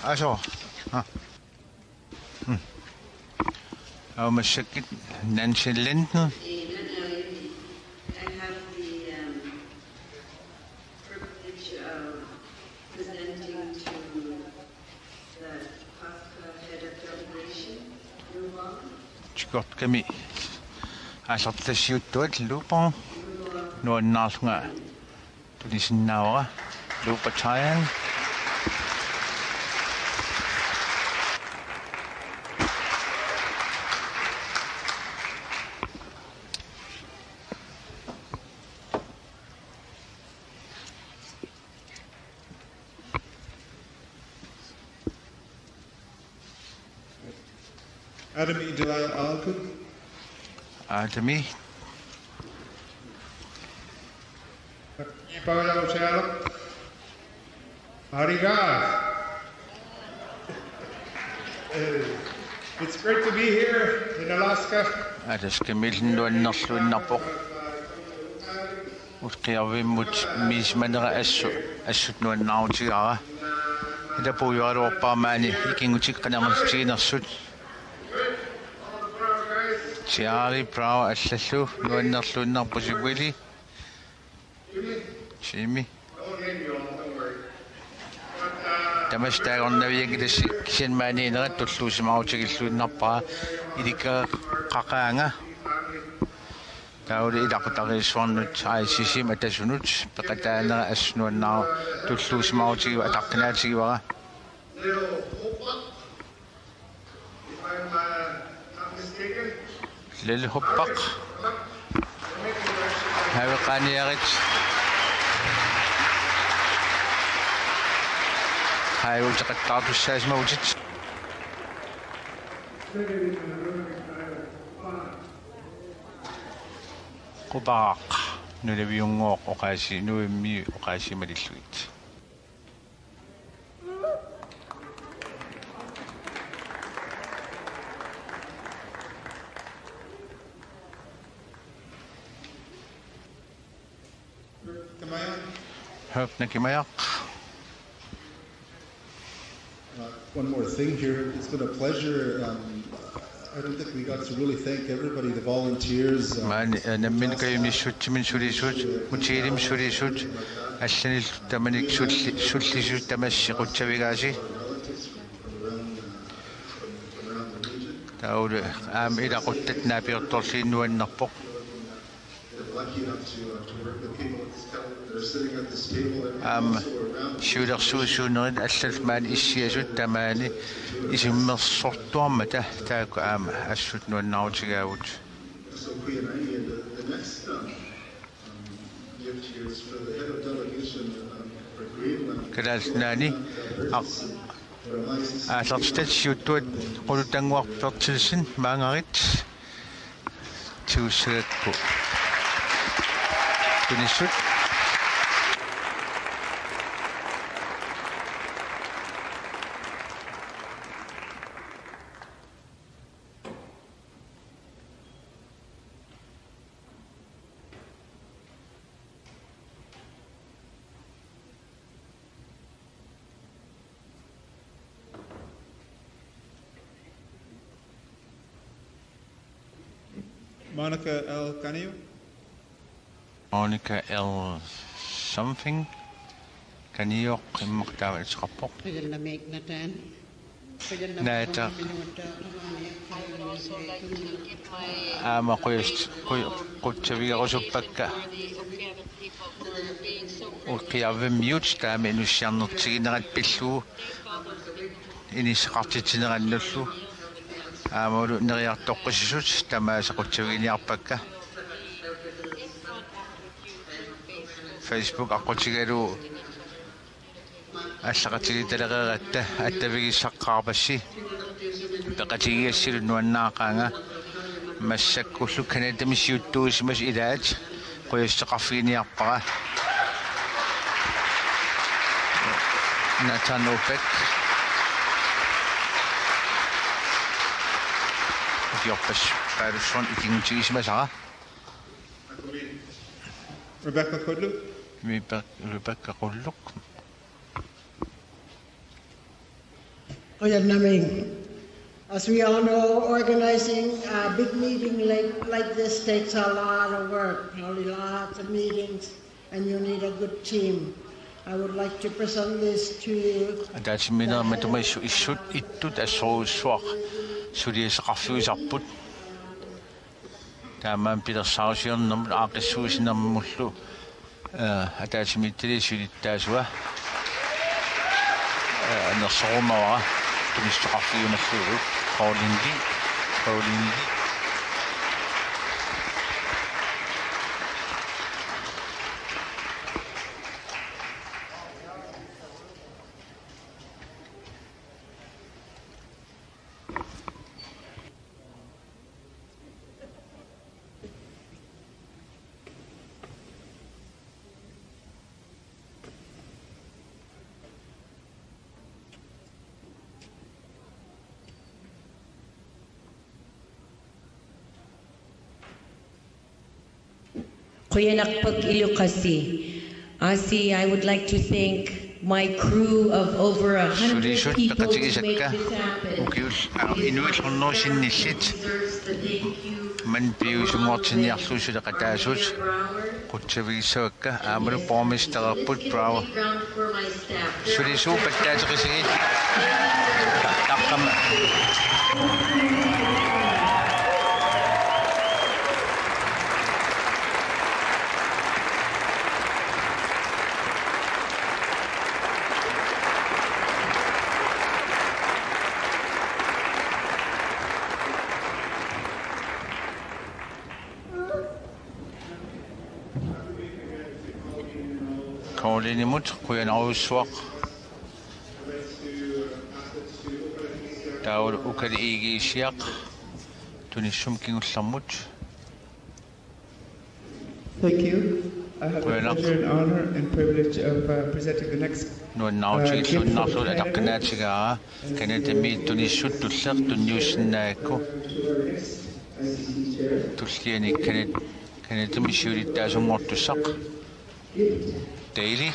Also, aber man schickt Nancy Linden. I have the privilege of presenting to the PASCA head of delegation, Ruban. Chikot kami asartasiuttuat lupon nuannаарlunga tulisinnaawara lupatayan. Adami Dalal Alkut. Adami. It's great to be here in Alaska. Ataskamilin nuannarluinarpoq. Utqiarvimmut miismanera assut nuannaarutigara. Ilapuujualuorpaamaani ikingutikqanernertiginersut. Charlie Brown allallu nuannerluinnerpusiguili. Jimmy. Tamastaagornaviagilasi kisanmaaniinerat tulluusimaarutigilluinnerpaa ilika qaqaanga. Tauli ilaqutariissuarnut ICC matasunut peqataanera asnuannaaru tulluusimaarutigua ataqqinaatigiwara. Lil hoppaq haveqaaniarit hayutiqattaartussaasmautit qubaaq nulaviungooq oqaasi nuimmi oqaasimalilluit. One more thing here. It's been a pleasure. I don't think we got to really thank everybody, the volunteers. Nammin kayimissut min sulisut mutiilim sulisut allanil tamanik sullisut tamassi qutsavigaasi taul ila quttatna piortorliinnuannarpoq. Lucky enough to work with people that are sitting at this table and Shulersuusuunerit allalmaan issiasut tamaani isummersortuarmata taaku assut nuannaarutigaagut. So Queen Annie, and the next gift here is for the head of delegation for Greenland. Kalalnaani aalertitatsiuttuat qulutanguarpertilsin maangarit tuussagakku tunissut. Monica L. Canio. Monica L. something. Canio Maktawa Schapo. Nata ama qochaviga qusupakka uqiave mute taame inussiarnertiginerat pillu inisqartitinerannullu aamalu neriartoqqisisut tamaasa qutsaviiniarpakka Facebook aqutigalu аллақатигиталерератта аттавигиссаққарпасси пеқатигиассилу нуаннаақаанга массаккуллу канатамиссиуттуусимас илаат қуяссеқарфигиниарпара натанопек диоппас парусон икингутигисмасара Rebecca Kodluk. Rebecca Kodluk. As we all know, organizing a big meeting like this takes a lot of work, lots of meetings, and you need a good team. I would like to present this to you. Ataatsimeersuarnera matumaisu issut ittut assoruussuaq suliasaqarfiusarput taamaan pilersaarsiornermut aaqissuusinermullu ataatsimiittili sulittaasua nersorumawara tunissoqarfiumallugu qawlingi Asi, I would like to thank my crew of over 100 people to make this happen. Man Kaulinimut kuyanausuaq taul ukali igiisiaq tunissum kingullarmut. Thank you. I have the pleasure and honor and privilege of presenting the next nuannarlu ataqnaatigaa kanatami tunissut tulleq tunniussinnaakku tulliani kanatami siulittaasungortussaq daily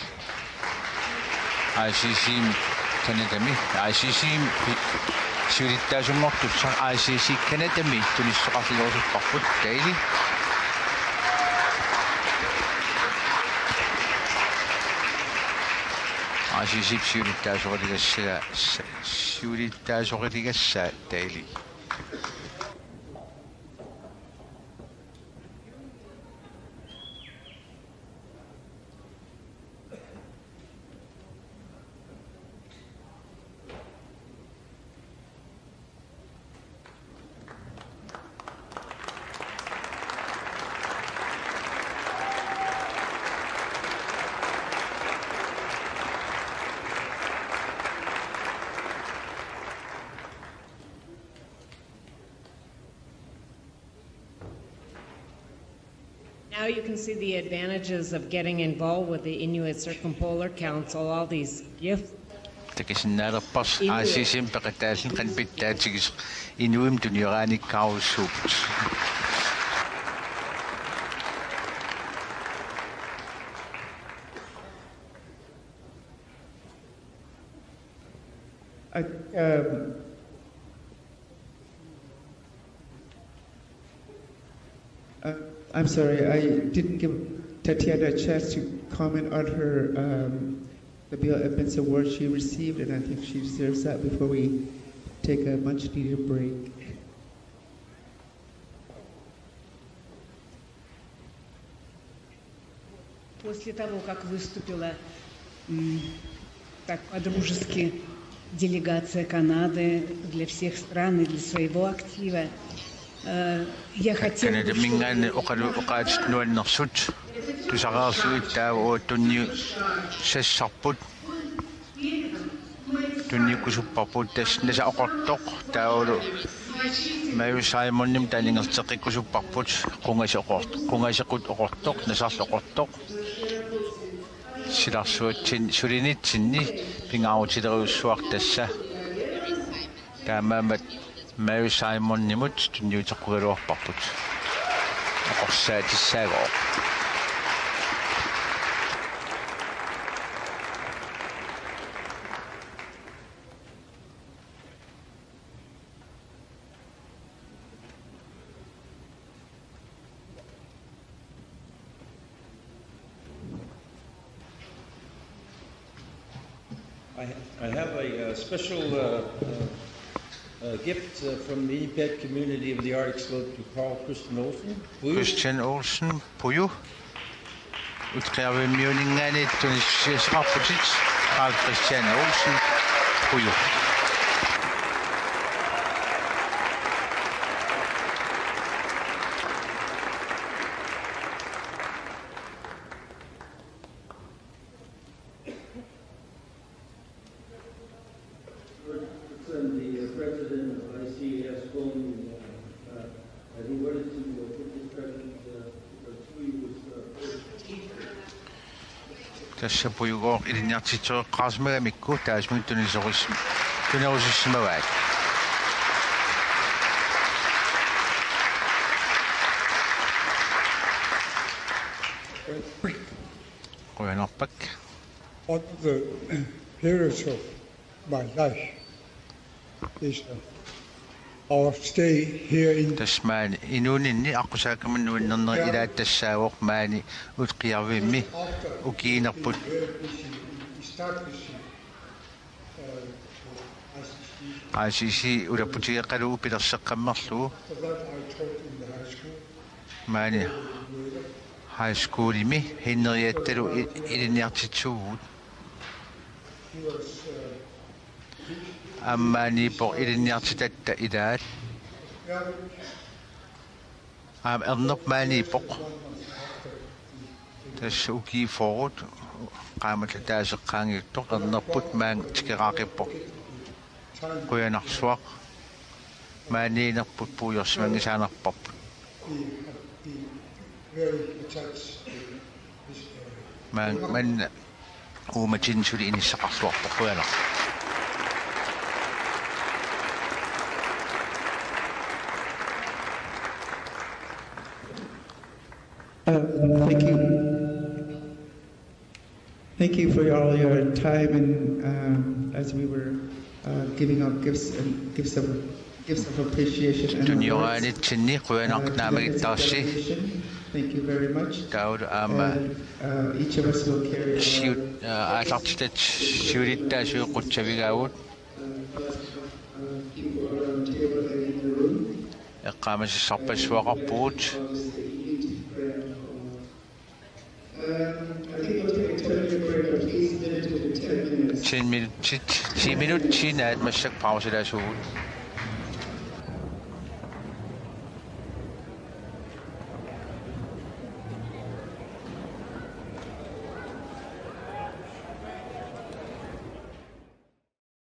ICC kanadami ICC siulittaasungortussaq ICC kanadami tunissoqarliorusupparput daily ICC siulittaasorigassaa daily Now you can see the advantages of getting involved with the Inuit Circumpolar Council, all these gifts. Takisinnaalerpars ICC-m peqataalin qanpittaatigis inuim tunioraanikkaarussuupt I'm sorry, I didn't give Tatiana a chance to comment on her the Bill Evans Award she received, and I think she deserves that before we take a much-needed break. После того, как выступила так по-дружески делегация Канады для всех стран и для своего актива, я хотела бы... Mai Simon nim talingal tsaqikusupparput qungasaqut oqortoq nasarloqortoq silarsuatsin sulinitsinni pingaarutileruussuartassa taamaamat Mai Simon nimut tunniuteqqugaluarparput oqorsaatissaagoo I have a special gift from the Winnipeg community of the Arctic Slope to Christian Olsen. Christian Olsen, puju. Utqervimmiuningaani tunissaarputit Carl Christian Olsen, puju. The president of ICS phone, and he wanted to put this present because he was Tässä pujugo ilinniartitsoeqqaarsimagamikku taasmun tunerussimavaat qoyanarpak One of the periods of my life is our stay here in tasmaan inuuninni aqusaakamannuinnerner ilaattassaawoq maani utqiarvimmi ukiinerput ICC ulaputigeqqaluu pilerseqqammerluu maani high schoolimi hinneriattalu ilinniartitsuugut ammaani por ilinniartitatta ilaat ernerp maani poq tassa ukiiforut qaamatla taaseqqaangiuttoq ernerput maan tikeraaqippoq quyanarsuaq maaniinerput puuyorsimangisaanerparput man uumatinnsuli inissaqarluarpoq quyanar Thank you. Thank you for all your time and as we were giving out gifts and gifts of appreciation. And thank you very much. Each of us will carry. I think we'll take a 10-minute break, but please limit it to 10 minutes. 10 minutes, 10 minutes, 10 minutes,